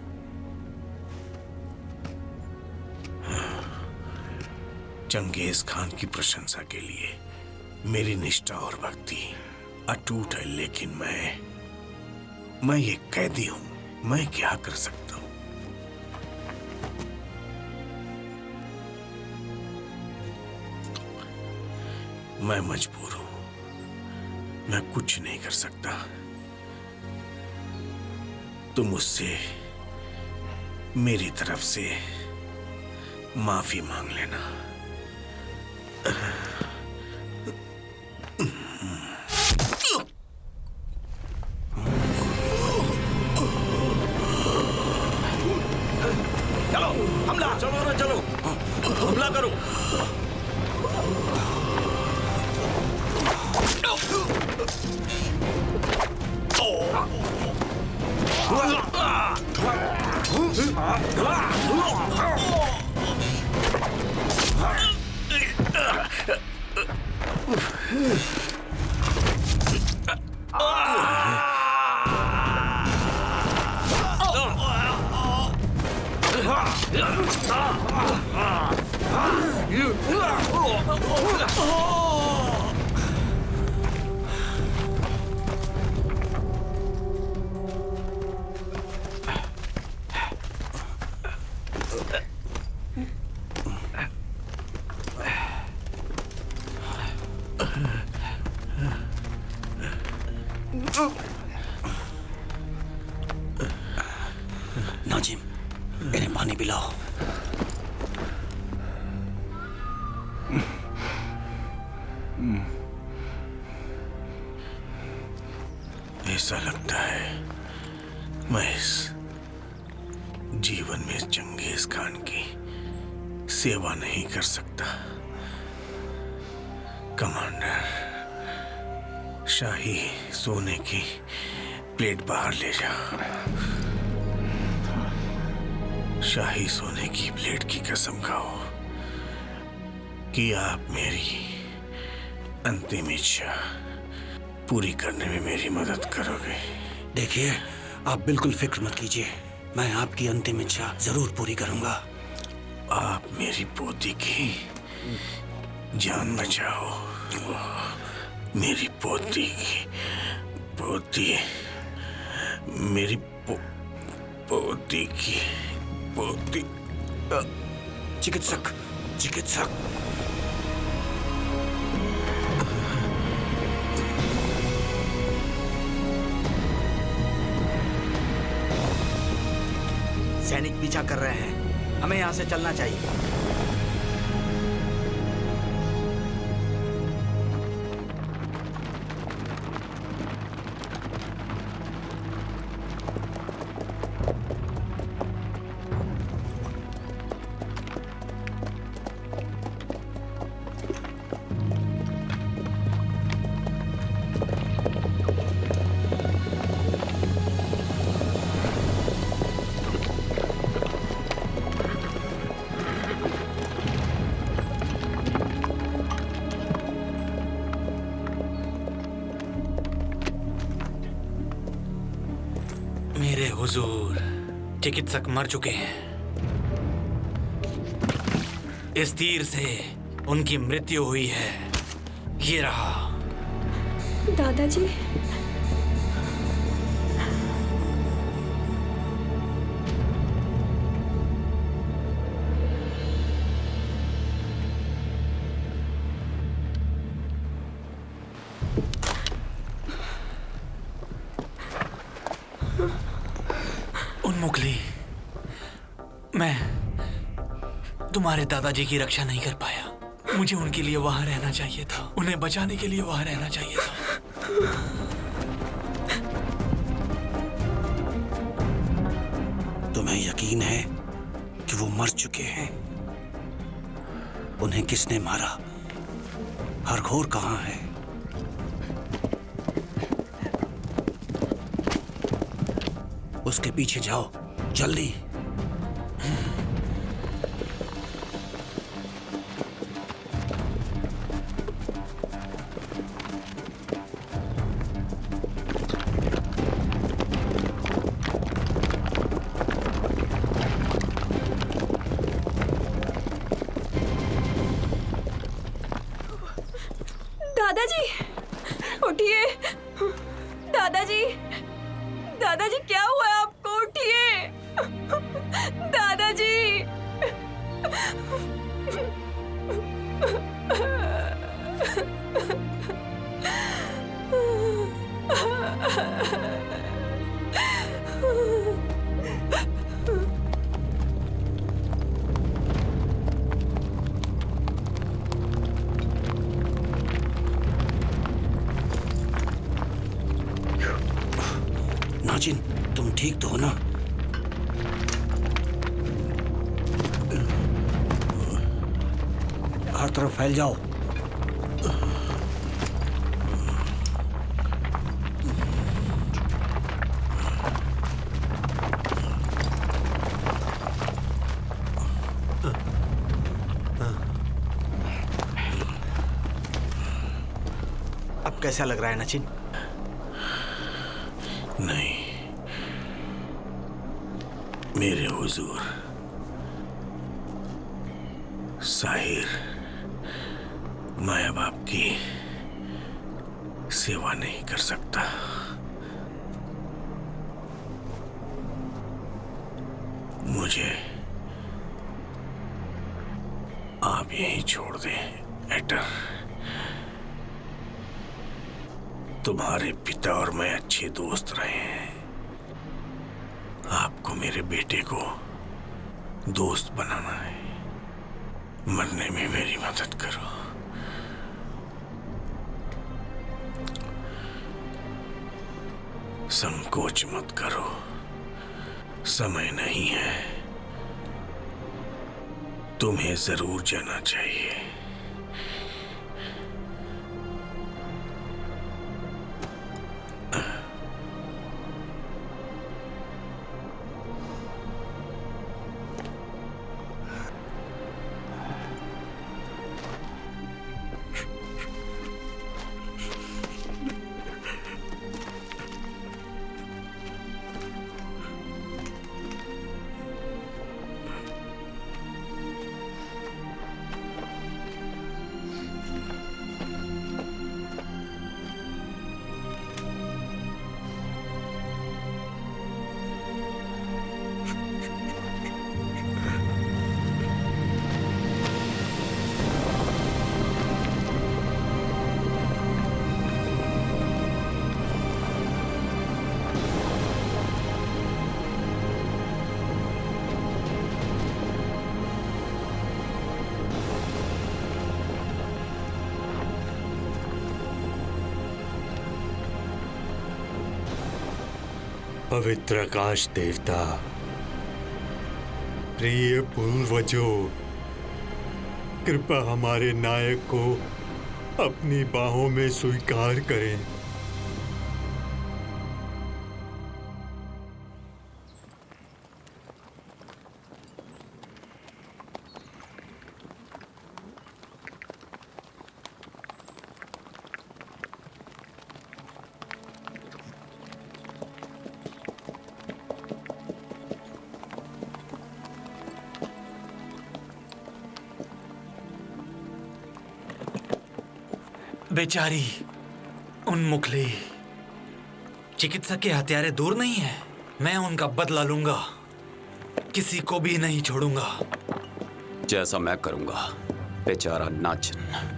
[SPEAKER 6] चंगेज खान की प्रशंसा के लिए मेरी निष्ठा और भक्ति अटूट है, लेकिन मैं एक कैदी हूँ। मैं क्या कर सकता हूँ? मैं मजबूर हूं, मैं कुछ नहीं कर सकता। तुम मुझसे मेरी तरफ से माफी मांग लेना।
[SPEAKER 2] चलो हमला, चलो ना, चलो हमला करो। पिलाओ।
[SPEAKER 6] ऐसा लगता है मैं इस जीवन में चंगेज खान की सेवा नहीं कर सकता। कमांडर, शाही सोने की प्लेट बाहर ले जा। शाही सोने की प्लेट की कसम खाओ कि आप मेरी अंतिम इच्छा पूरी करने में मेरी मदद करोगे।
[SPEAKER 2] देखिए, आप बिल्कुल फिक्र मत कीजिए, मैं आपकी अंतिम इच्छा जरूर पूरी करूंगा।
[SPEAKER 6] आप मेरी पोती की जान बचाओ। मेरी पोती की पोती, मेरी पोती की पोती।
[SPEAKER 2] चिकित्सक, चिकित्सक,
[SPEAKER 4] सैनिक पीछा कर रहे हैं, हमें यहाँ से चलना चाहिए।
[SPEAKER 5] मेरे हुजूर, चिकित्सक मर चुके हैं। इस तीर से उनकी मृत्यु हुई है। ये रहा।
[SPEAKER 8] दादाजी,
[SPEAKER 5] उन्मुखली, मैं तुम्हारे दादाजी की रक्षा नहीं कर पाया। मुझे उनके लिए वहां रहना चाहिए था, उन्हें बचाने के लिए वहां रहना चाहिए था।
[SPEAKER 2] तुम्हें यकीन है कि वो मर चुके हैं? उन्हें किसने मारा? हरघोर कहाँ है? उसके पीछे जाओ, जल्दी।
[SPEAKER 8] दादाजी, उठिए। दादाजी, दादाजी क्या हुआ है आपको? उठिए दादाजी।
[SPEAKER 2] नाजिन, तुम ठीक तो हो ना? हर तरफ फैल जाओ।
[SPEAKER 4] अब कैसा लग रहा है नाजिन?
[SPEAKER 6] नहीं मेरे हुजूर, साहिर, मैं अब आपकी सेवा नहीं कर सकता। मुझे आप यहीं छोड़ दें एटर। तुम्हारे पिता और मैं अच्छे दोस्त रहे हैं। आपको मेरे बेटे को दोस्त बनाना है। मरने में मेरी मदद करो। संकोच मत करो, समय नहीं है। तुम्हें जरूर जाना चाहिए।
[SPEAKER 3] पवित्र आकाश देवता, प्रिय पूर्वजों, कृपा हमारे नायक को अपनी बाहों में स्वीकार करें।
[SPEAKER 5] बेचारी उन्मुखली चिकित्सक के हत्यारे दूर नहीं है। मैं उनका बदला लूंगा, किसी को भी नहीं छोड़ूंगा।
[SPEAKER 1] जैसा मैं करूंगा बेचारा नाचन।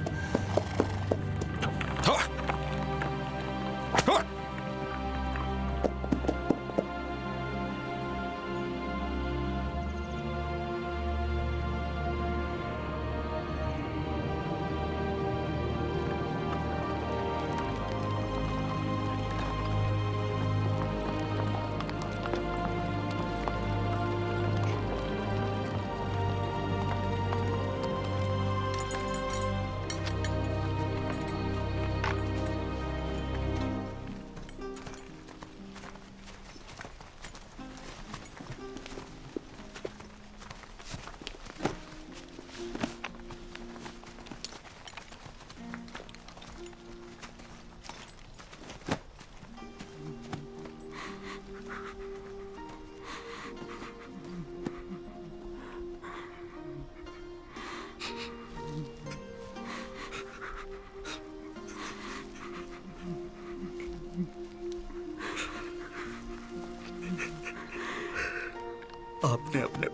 [SPEAKER 4] आपने अपने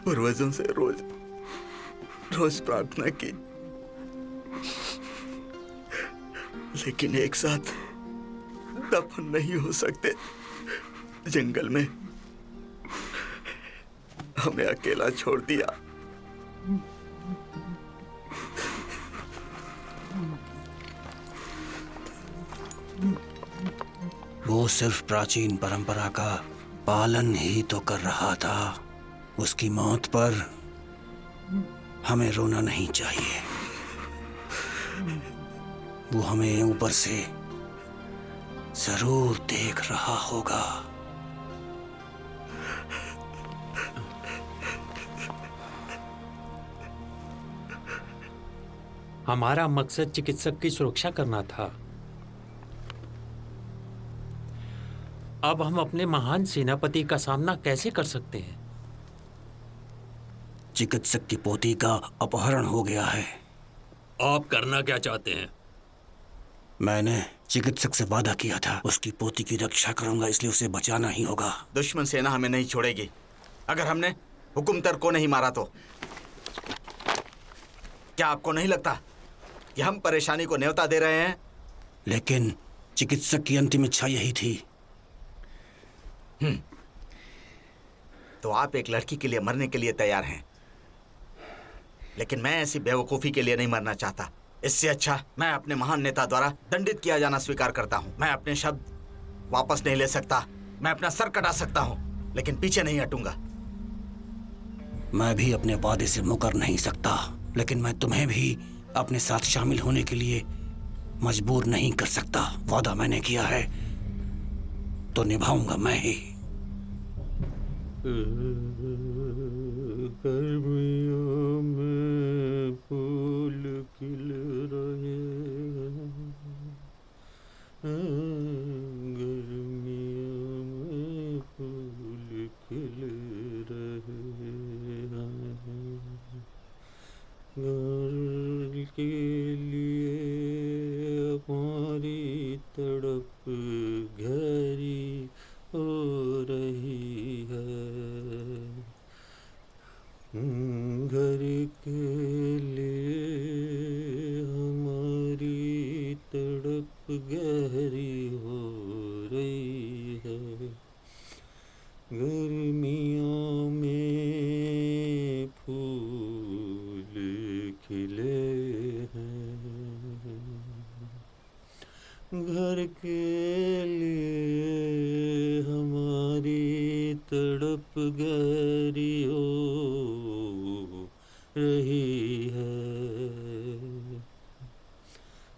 [SPEAKER 4] पूर्वजों से रोज रोज प्रार्थना की, लेकिन एक साथ दफन नहीं हो सकते। जंगल में हमें अकेला छोड़ दिया।
[SPEAKER 2] वो सिर्फ प्राचीन परंपरा का पालन ही तो कर रहा था। उसकी मौत पर हमें रोना नहीं चाहिए। वो हमें ऊपर से जरूर देख रहा होगा।
[SPEAKER 7] हमारा मकसद चिकित्सक की सुरक्षा करना था। अब हम अपने महान सेनापति का सामना कैसे कर सकते हैं?
[SPEAKER 2] चिकित्सक की पोती का अपहरण हो गया है।
[SPEAKER 7] आप करना क्या चाहते हैं?
[SPEAKER 2] मैंने चिकित्सक से वादा किया था, उसकी पोती की रक्षा करूंगा, इसलिए उसे बचाना ही होगा।
[SPEAKER 4] दुश्मन सेना हमें नहीं छोड़ेगी अगर हमने हुकुमतर को नहीं मारा तो। क्या आपको नहीं लगता कि हम परेशानी को न्योता दे रहे हैं?
[SPEAKER 2] लेकिन चिकित्सक की अंतिम इच्छा यही थी।
[SPEAKER 4] तो आप एक लड़की के लिए मरने के लिए तैयार हैं, लेकिन मैं ऐसी बेवकूफ़ी के लिए नहीं मरना चाहता। इससे अच्छा मैं अपने महान नेता द्वारा दंडित किया जाना स्वीकार करता हूँ। मैं अपने शब्द वापस नहीं ले सकता, मैं अपना सर कटा सकता हूँ, लेकिन पीछे नहीं हटूंगा।
[SPEAKER 2] मैं भी अपने वादे से मुकर नहीं सकता, लेकिन मैं तुम्हें भी अपने साथ शामिल होने के लिए मजबूर नहीं कर सकता। वादा मैंने किया है तो निभाऊंगा मैं ही।
[SPEAKER 7] गर्मियों में फूल खिल रहे हैं, गर्मियों में फूल खिल रहे हैं, घर के लिए हमारी तड़प गहरी हो रही है, घर के लिए हमारी तड़प गहरी हो रही है, गर्मियों में फूल खिले हैं, घर के लिए हमारी तड़प गहरी हो रही है,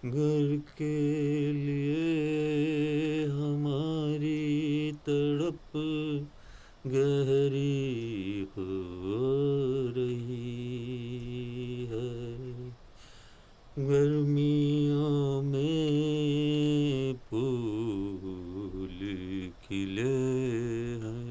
[SPEAKER 7] घर के लिए हमारी तड़प गहरी हो रही है, गर्मियों में फूल खिले हैं।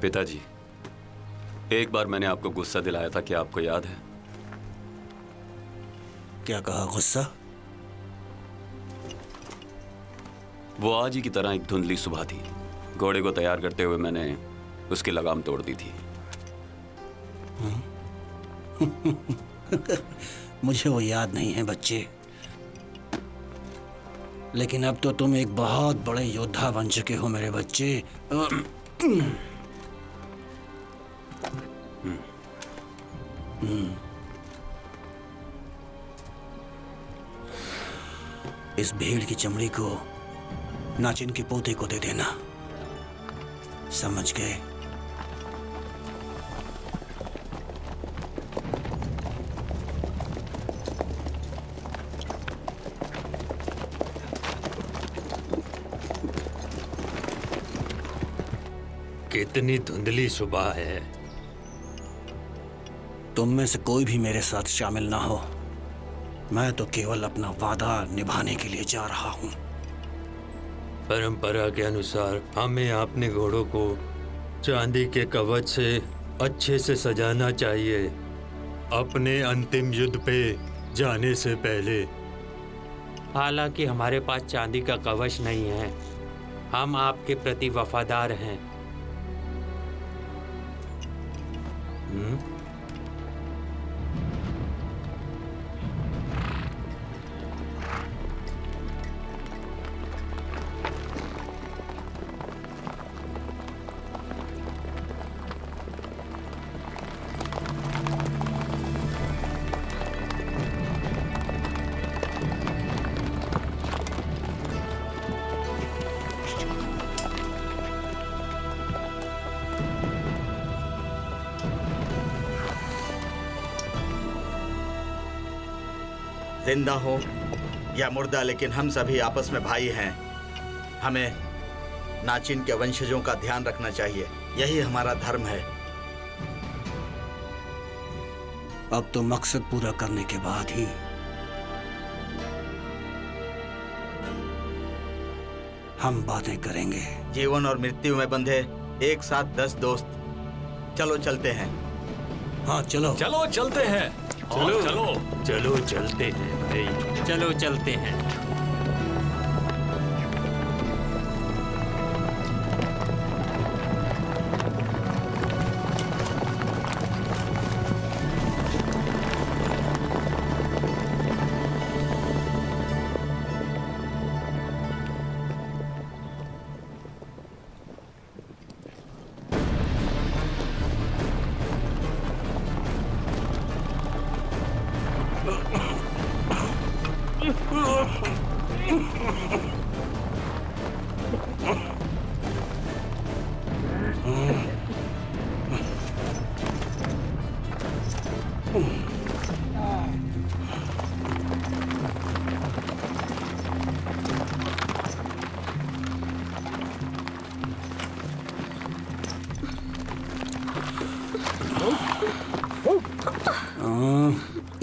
[SPEAKER 1] पिताजी, एक बार मैंने आपको गुस्सा दिलाया था, क्या आपको याद है?
[SPEAKER 2] क्या कहा? गुस्सा?
[SPEAKER 1] वो आज ही की तरह एक धुंधली सुबह थी। घोड़े को तैयार करते हुए मैंने उसकी लगाम तोड़ दी थी।
[SPEAKER 2] मुझे वो याद नहीं है बच्चे, लेकिन अब तो तुम एक बहुत बड़े योद्धा बन चुके हो मेरे बच्चे। इस भेड़ की चमड़ी को नाचिन के पोते को दे देना, समझ गए?
[SPEAKER 7] कितनी धुंधली सुबह है।
[SPEAKER 2] तुम में से कोई भी मेरे साथ शामिल ना हो। मैं तो केवल अपना वादा निभाने के लिए जा रहा हूँ।
[SPEAKER 7] परंपरा के अनुसार हमें अपने घोड़ों को चांदी के कवच से अच्छे से सजाना चाहिए अपने अंतिम युद्ध पे जाने से पहले।
[SPEAKER 9] हालांकि हमारे पास चांदी का कवच नहीं है, हम आपके प्रति वफादार हैं।
[SPEAKER 4] जिंदा हो या मुर्दा, लेकिन हम सभी आपस में भाई हैं। हमें नाचिन के वंशजों का ध्यान रखना चाहिए, यही हमारा धर्म है।
[SPEAKER 2] अब तो मकसद पूरा करने के बाद ही हम बातें करेंगे।
[SPEAKER 4] जीवन और मृत्यु में बंधे एक साथ 10 दोस्त, चलो चलते हैं।
[SPEAKER 2] हाँ चलो।
[SPEAKER 5] चलो चलते हैं।
[SPEAKER 7] चलो
[SPEAKER 5] चलो
[SPEAKER 7] चलो चलते हैं भाई, चलो चलते हैं।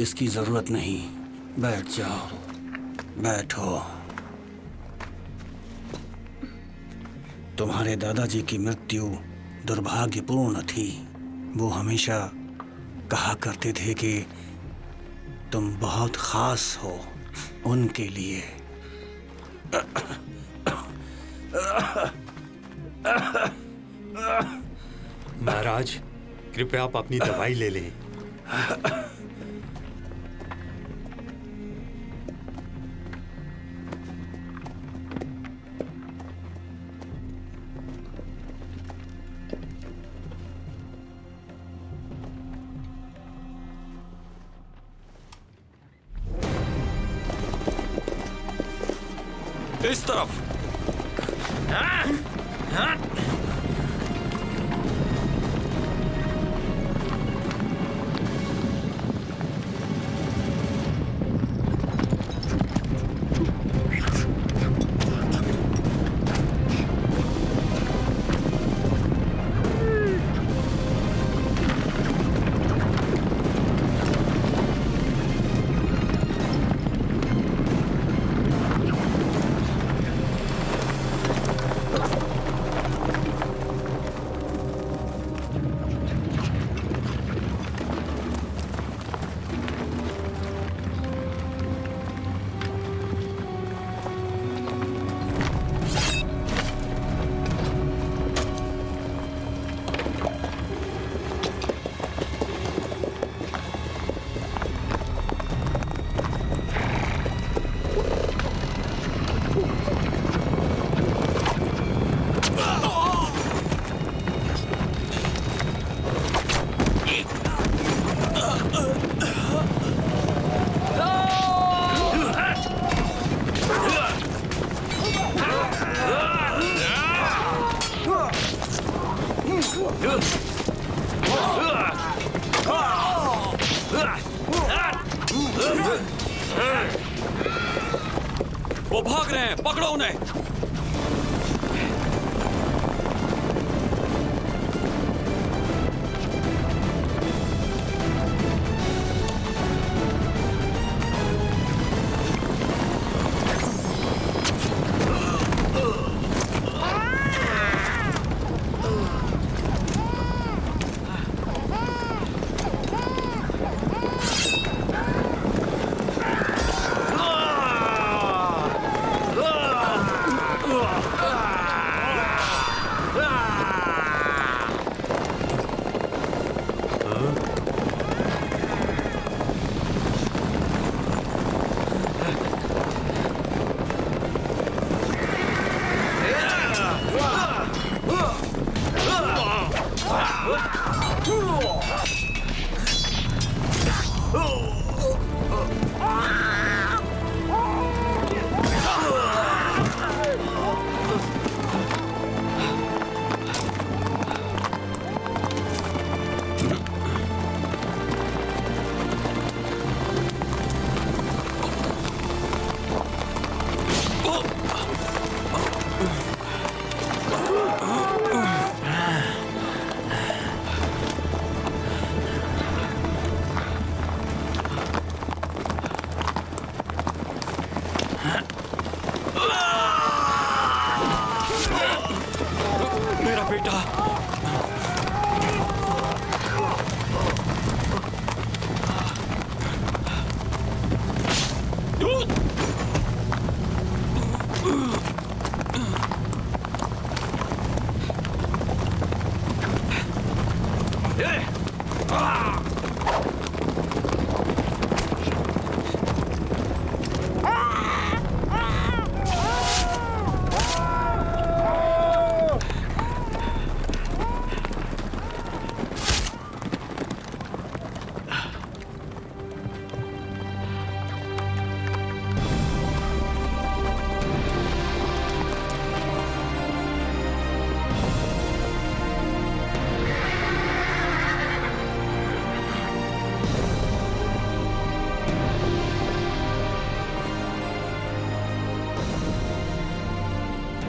[SPEAKER 2] इसकी जरूरत नहीं, बैठ जाओ, बैठो। तुम्हारे दादाजी की मृत्यु दुर्भाग्यपूर्ण थी। वो हमेशा कहा करते थे कि तुम बहुत खास हो उनके लिए।
[SPEAKER 7] महाराज, कृपया आप अपनी दवाई ले लें।
[SPEAKER 1] इस तरफ। वो भाग रहे हैं, पकड़ो उन्हें।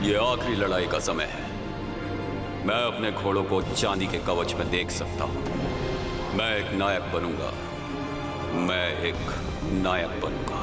[SPEAKER 1] ये आखिरी लड़ाई का समय है। मैं अपने घोड़ों को चांदी के कवच में देख सकता हूं। मैं एक नायक बनूंगा। मैं एक नायक बनूंगा।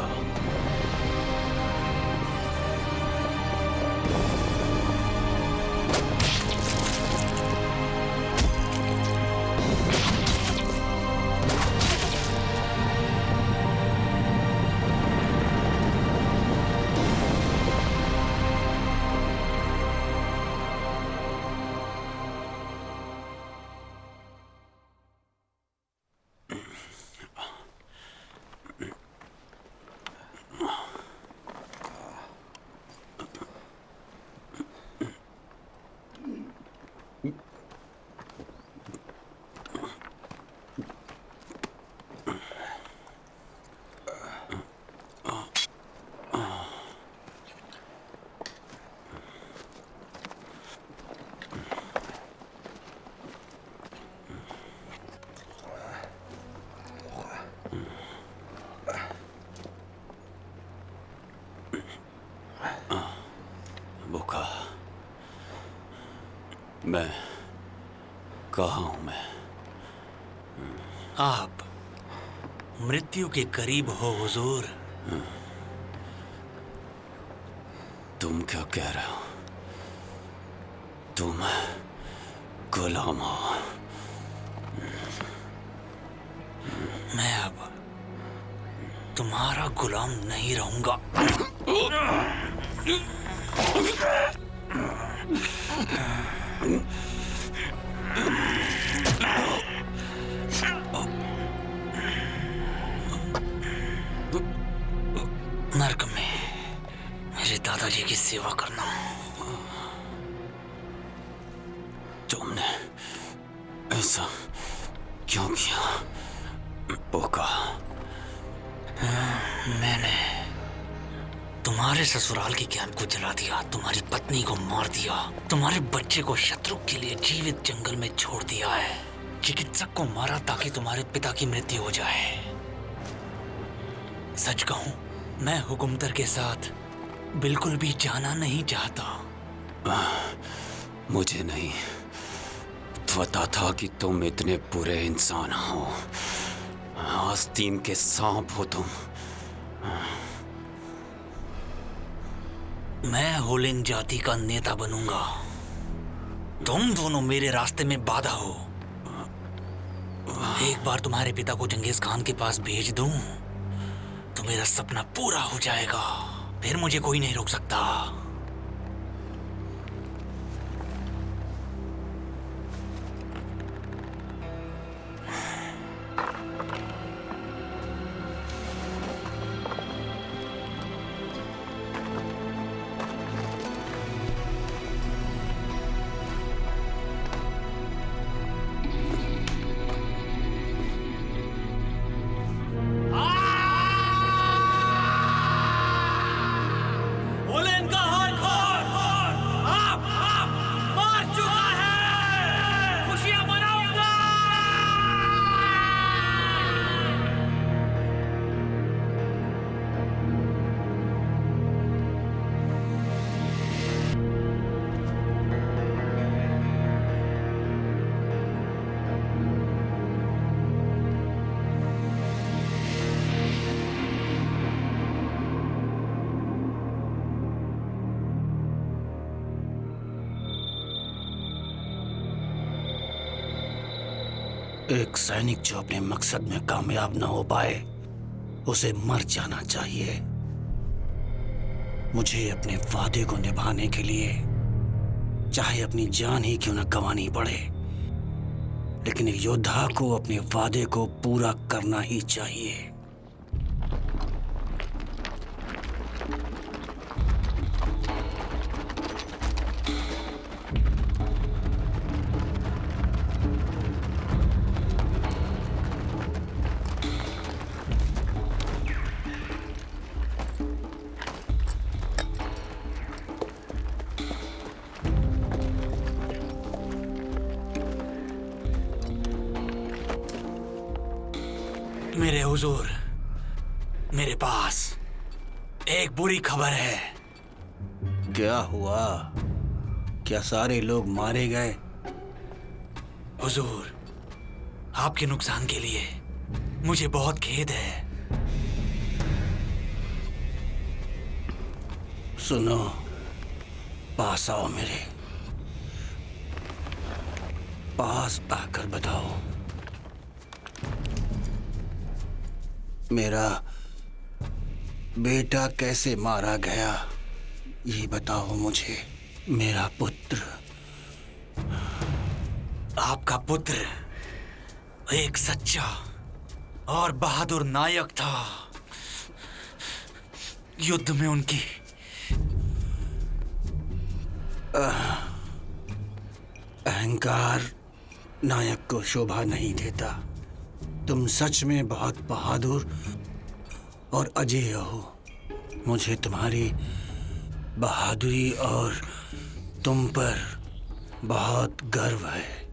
[SPEAKER 1] मैं कहाँ हूं मैं?
[SPEAKER 5] आप मृत्यु के करीब हो हुजूर।
[SPEAKER 1] तुम क्या कह रहे हो? तुम गुलाम हो।
[SPEAKER 5] मैं अब तुम्हारा गुलाम नहीं रहूंगा। नर्क में मेरे दादाजी की सेवा करना।
[SPEAKER 1] तुमने ऐसा क्यों किया पोका?
[SPEAKER 5] मैंने तुम्हारे ससुराल के कैंप को जला दिया, तुम्हारी पत्नी को मार दिया, तुम्हारे बच्चे को शत्रु के लिए जीवित जंगल में छोड़ दिया है। चिकित्सक को मारा ताकि तुम्हारे पिता की मृत्यु हो जाए। सच कहूं, मैं हुकुमतर के साथ बिल्कुल भी जाना नहीं चाहता।
[SPEAKER 1] मुझे नहीं पता था कि तुम इतने बुरे इंसान हो। आस्तीन के सांप हो तुम।
[SPEAKER 5] मैं होलिन जाति का नेता बनूंगा। तुम दोनों मेरे रास्ते में बाधा हो। एक बार तुम्हारे पिता को चंगेज खान के पास भेज दूं तो मेरा सपना पूरा हो जाएगा। फिर मुझे कोई नहीं रोक सकता।
[SPEAKER 2] एक सैनिक जो अपने मकसद में कामयाब न हो पाए उसे मर जाना चाहिए। मुझे अपने वादे को निभाने के लिए चाहे अपनी जान ही क्यों न गंवानी पड़े, लेकिन एक योद्धा को अपने वादे को पूरा करना ही चाहिए।
[SPEAKER 5] मेरे हुजूर, मेरे पास एक बुरी खबर है।
[SPEAKER 2] क्या हुआ? क्या सारे लोग मारे गए?
[SPEAKER 5] हुजूर, आपके नुकसान के लिए मुझे बहुत खेद है।
[SPEAKER 2] सुनो, पास आओ, मेरे पास आकर बताओ, मेरा बेटा कैसे मारा गया? ये बताओ मुझे। मेरा पुत्र,
[SPEAKER 5] आपका पुत्र एक सच्चा और बहादुर नायक था। युद्ध में उनकी
[SPEAKER 2] अहंकार नायक को शोभा नहीं देता। तुम सच में बहुत बहादुर और अजेय हो। मुझे तुम्हारी बहादुरी और तुम पर बहुत गर्व है।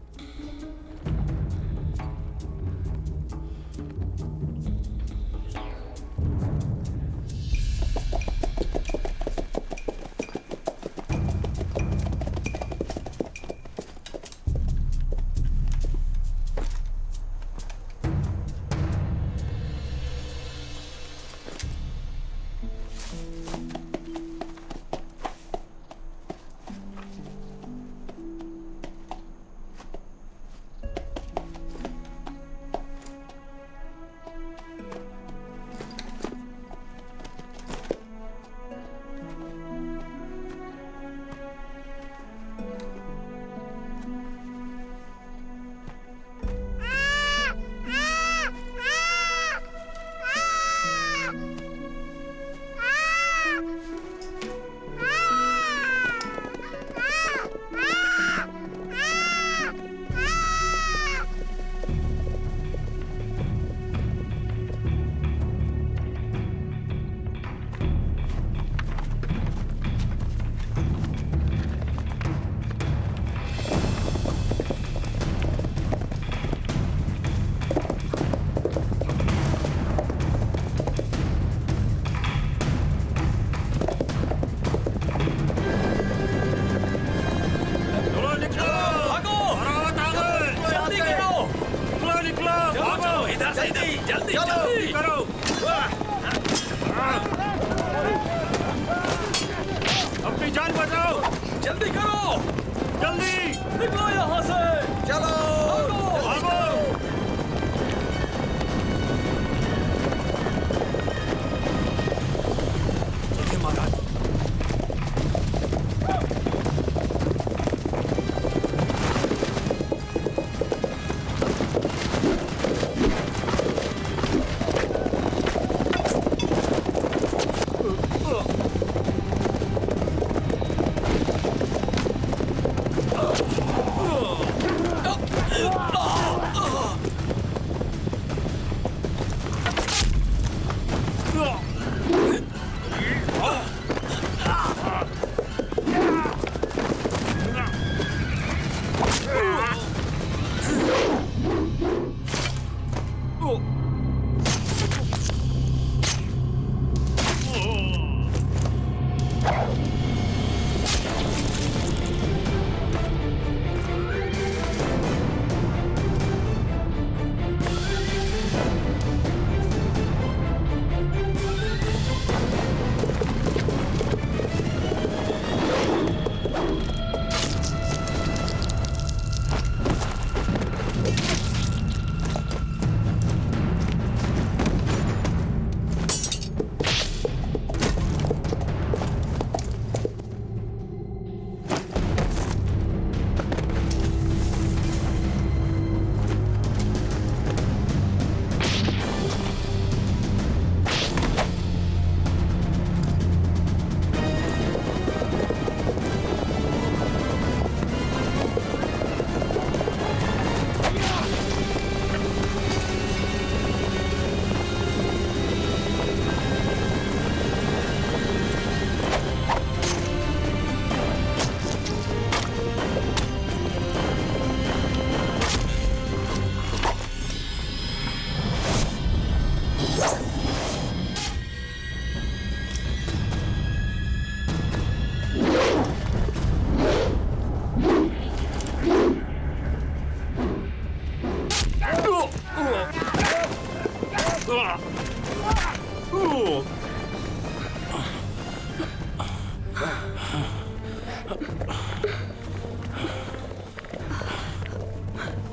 [SPEAKER 3] अपनी जान बचाओ।
[SPEAKER 5] जल्दी करो,
[SPEAKER 3] जल्दी
[SPEAKER 5] निकलो यहाँ से।
[SPEAKER 4] चलो
[SPEAKER 3] भागो।
[SPEAKER 5] चलिए महाराज।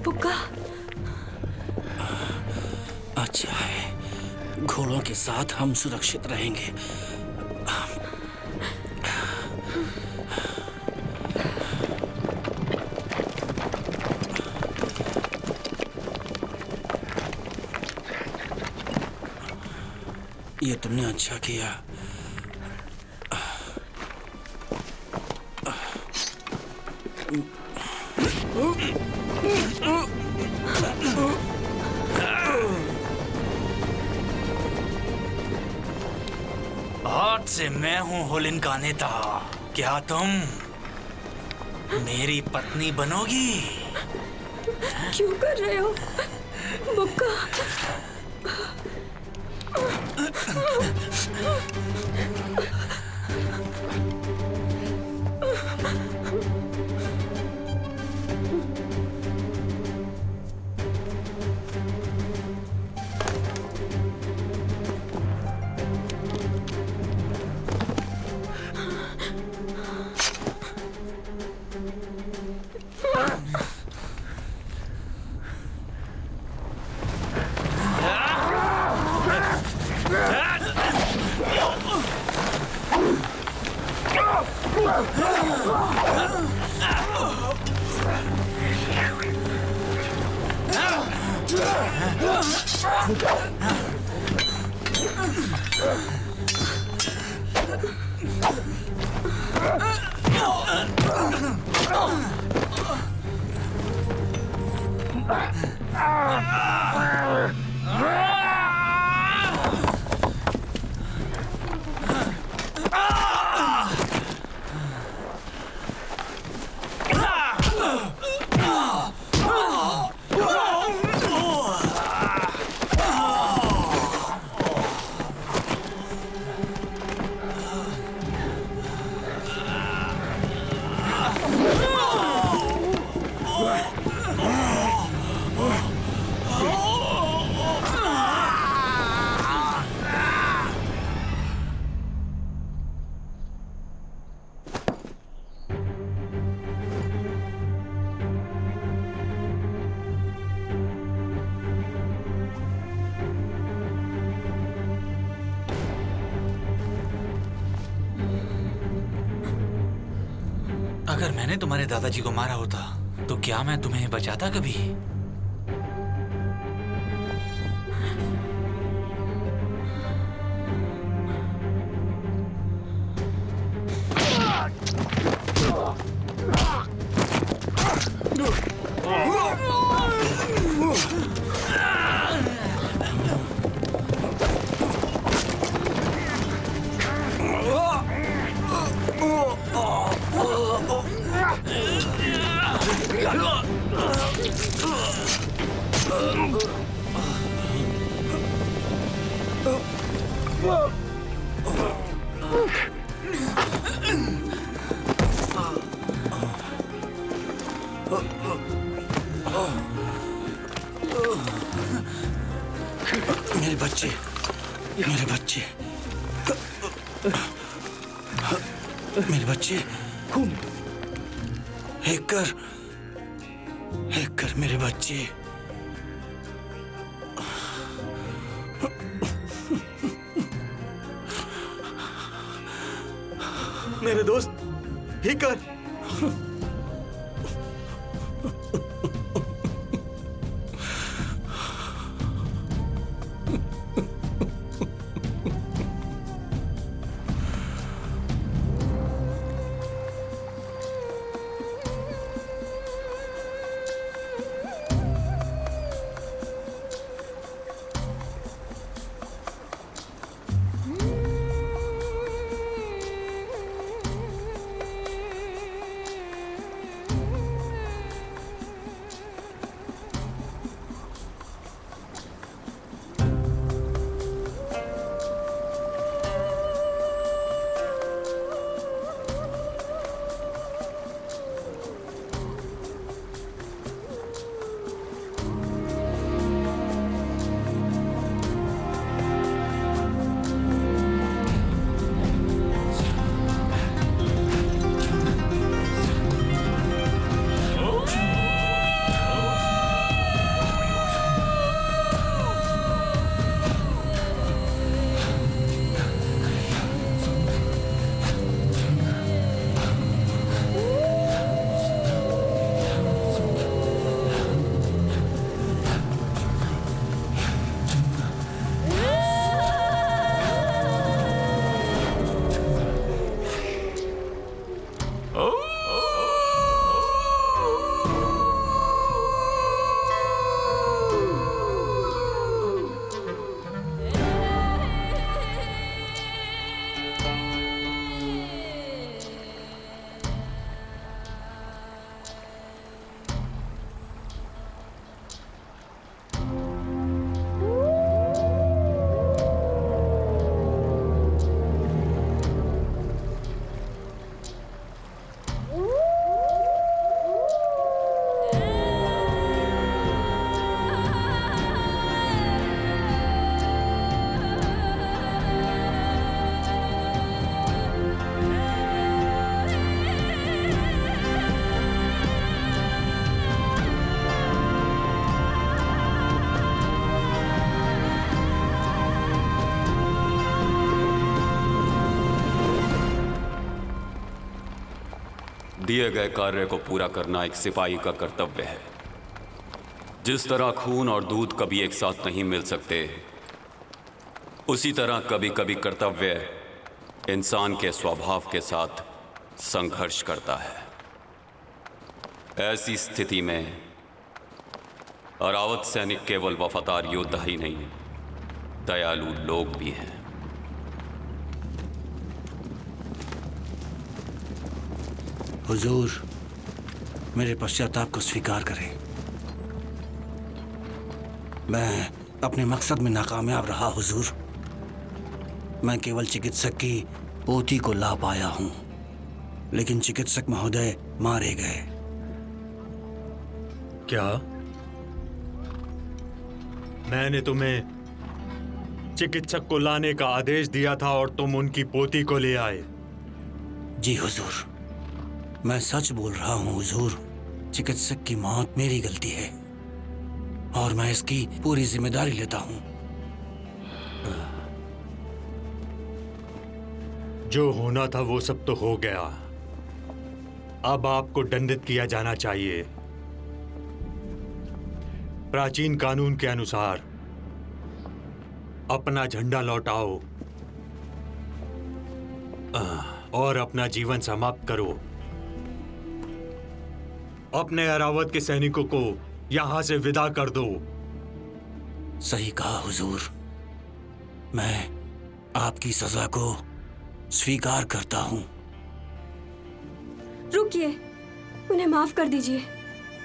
[SPEAKER 8] बुक्का,
[SPEAKER 2] अच्छा है, घोड़ों के साथ हम सुरक्षित रहेंगे। ये तुमने अच्छा किया।
[SPEAKER 5] आज से मैं हूँ हुलिन का नेता। क्या तुम मेरी पत्नी बनोगी?
[SPEAKER 8] क्यों कर रहे हो बुक्का?
[SPEAKER 5] अगर मैंने तुम्हारे दादाजी को मारा होता तो क्या मैं तुम्हें बचाता कभी?
[SPEAKER 2] मेरे बच्चे, मेरे बच्चे, मेरे बच्चे, हेकर, हेकर, मेरे बच्चे।
[SPEAKER 4] मेरे दोस्त हेकर।
[SPEAKER 1] दिए गए कार्य को पूरा करना एक सिपाही का कर्तव्य है। जिस तरह खून और दूध कभी एक साथ नहीं मिल सकते, उसी तरह कभी कभी कर्तव्य इंसान के स्वभाव के साथ संघर्ष करता है। ऐसी स्थिति में अरावत सैनिक केवल वफादार योद्धा ही नहीं, दयालु लोग भी हैं।
[SPEAKER 2] हुजूर, मेरे पश्चाताप को स्वीकार करें। मैं अपने मकसद में नाकामयाब रहा हुजूर। मैं केवल चिकित्सक की पोती को ला पाया हूं, लेकिन चिकित्सक महोदय मारे गए।
[SPEAKER 3] क्या मैंने तुम्हें चिकित्सक को लाने का आदेश दिया था और तुम उनकी पोती को ले आए?
[SPEAKER 2] जी हुजूर, मैं सच बोल रहा हूं हुजूर। चिकित्सक की मौत मेरी गलती है और मैं इसकी पूरी जिम्मेदारी लेता हूं।
[SPEAKER 3] जो होना था वो सब तो हो गया। अब आपको दंडित किया जाना चाहिए। प्राचीन कानून के अनुसार अपना झंडा लौटाओ और अपना जीवन समाप्त करो। अपने अरावत के सैनिकों को यहां से विदा कर दो।
[SPEAKER 2] सही कहा हुजूर। मैं आपकी सजा को स्वीकार करता हूं।
[SPEAKER 8] रुकिए, उन्हें माफ कर दीजिए।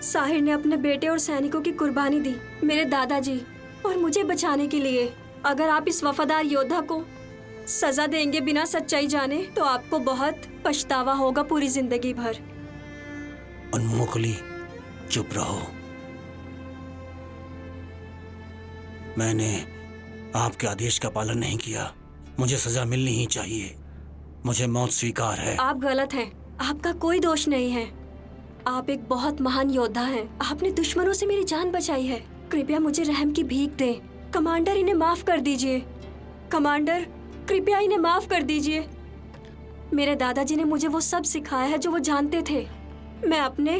[SPEAKER 8] साहिर ने अपने बेटे और सैनिकों की कुर्बानी दी, मेरे दादाजी और मुझे बचाने के लिए। अगर आप इस वफादार योद्धा को सजा देंगे बिना सच्चाई जाने, तो आपको बहुत पछतावा होगा पूरी जिंदगी भर।
[SPEAKER 2] उन्मुखली, चुप रहो। मैंने आपके आदेश का पालन नहीं किया। मुझे सजा मिलनी ही चाहिए। मुझे मौत स्वीकार है।
[SPEAKER 8] आप गलत हैं। आपका कोई दोष नहीं है। आप एक बहुत महान योद्धा हैं। आपने दुश्मनों से मेरी जान बचाई है। कृपया मुझे रहम की भीख दें। कमांडर, इन्हें माफ कर दीजिए। कमांडर, कृपया इन्हें माफ कर दीजिए। मेरे दादाजी ने मुझे वो सब सिखाया है जो वो जानते थे। मैं अपने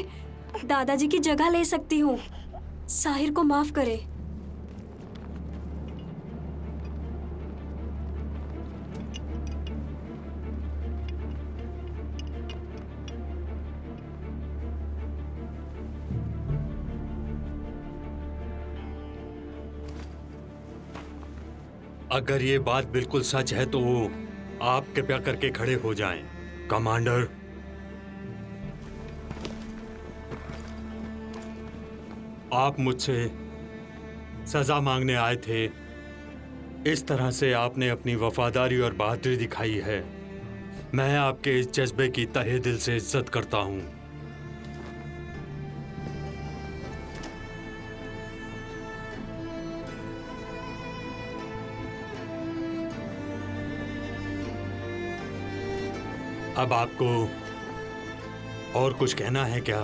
[SPEAKER 8] दादाजी की जगह ले सकती हूँ। साहिर को माफ करें।
[SPEAKER 3] अगर ये बात बिल्कुल सच है तो आप कृपया करके खड़े हो जाएं। कमांडर, आप मुझसे सजा मांगने आए थे। इस तरह से आपने अपनी वफादारी और बहादुरी दिखाई है। मैं आपके इस जज्बे की तहे दिल से इज्जत करता हूं। अब आपको और कुछ कहना है क्या?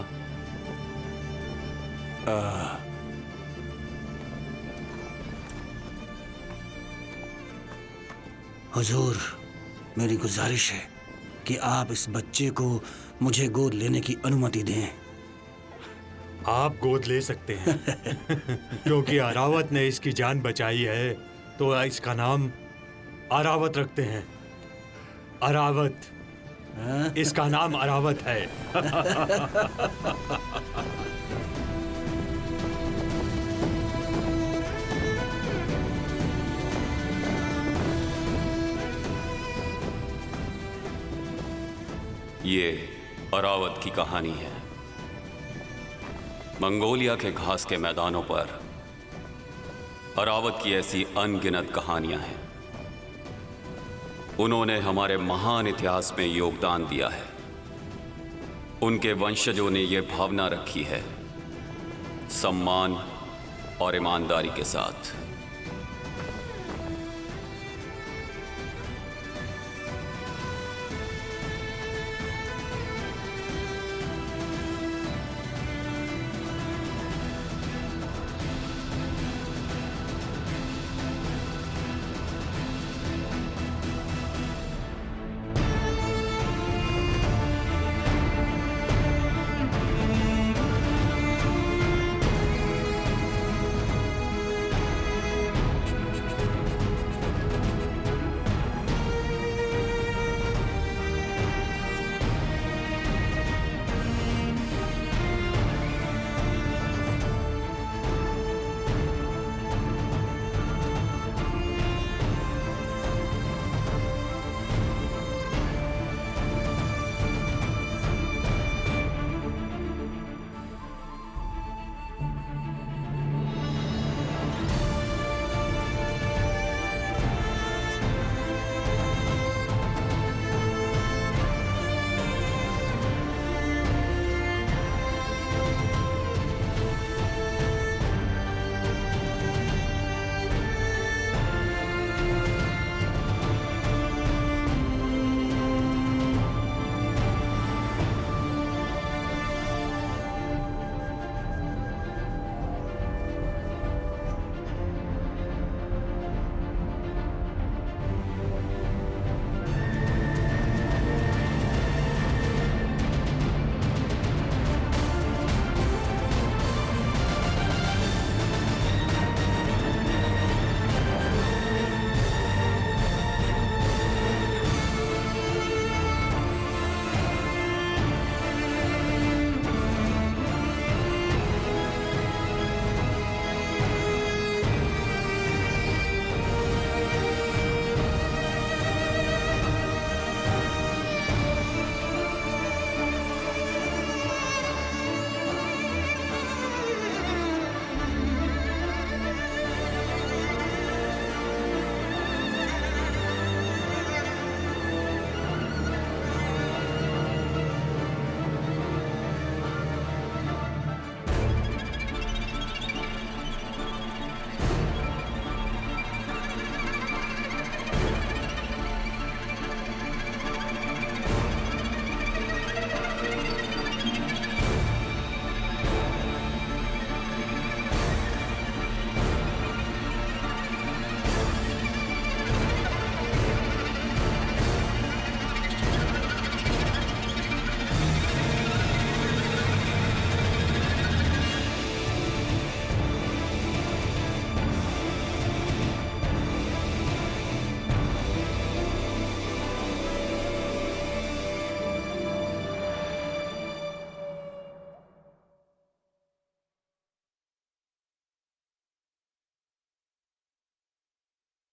[SPEAKER 2] हुजूर, मेरी गुजारिश है कि आप इस बच्चे को मुझे गोद लेने की अनुमति दें।
[SPEAKER 3] आप गोद ले सकते हैं क्योंकि अरावत ने इसकी जान बचाई है, तो इसका नाम अरावत रखते हैं। अरावत, इसका नाम अरावत है।
[SPEAKER 1] ये अरावत की कहानी है। मंगोलिया के घास के मैदानों पर अरावत की ऐसी अनगिनत कहानियां हैं। उन्होंने हमारे महान इतिहास में योगदान दिया है। उनके वंशजों ने यह भावना रखी है, सम्मान और ईमानदारी के साथ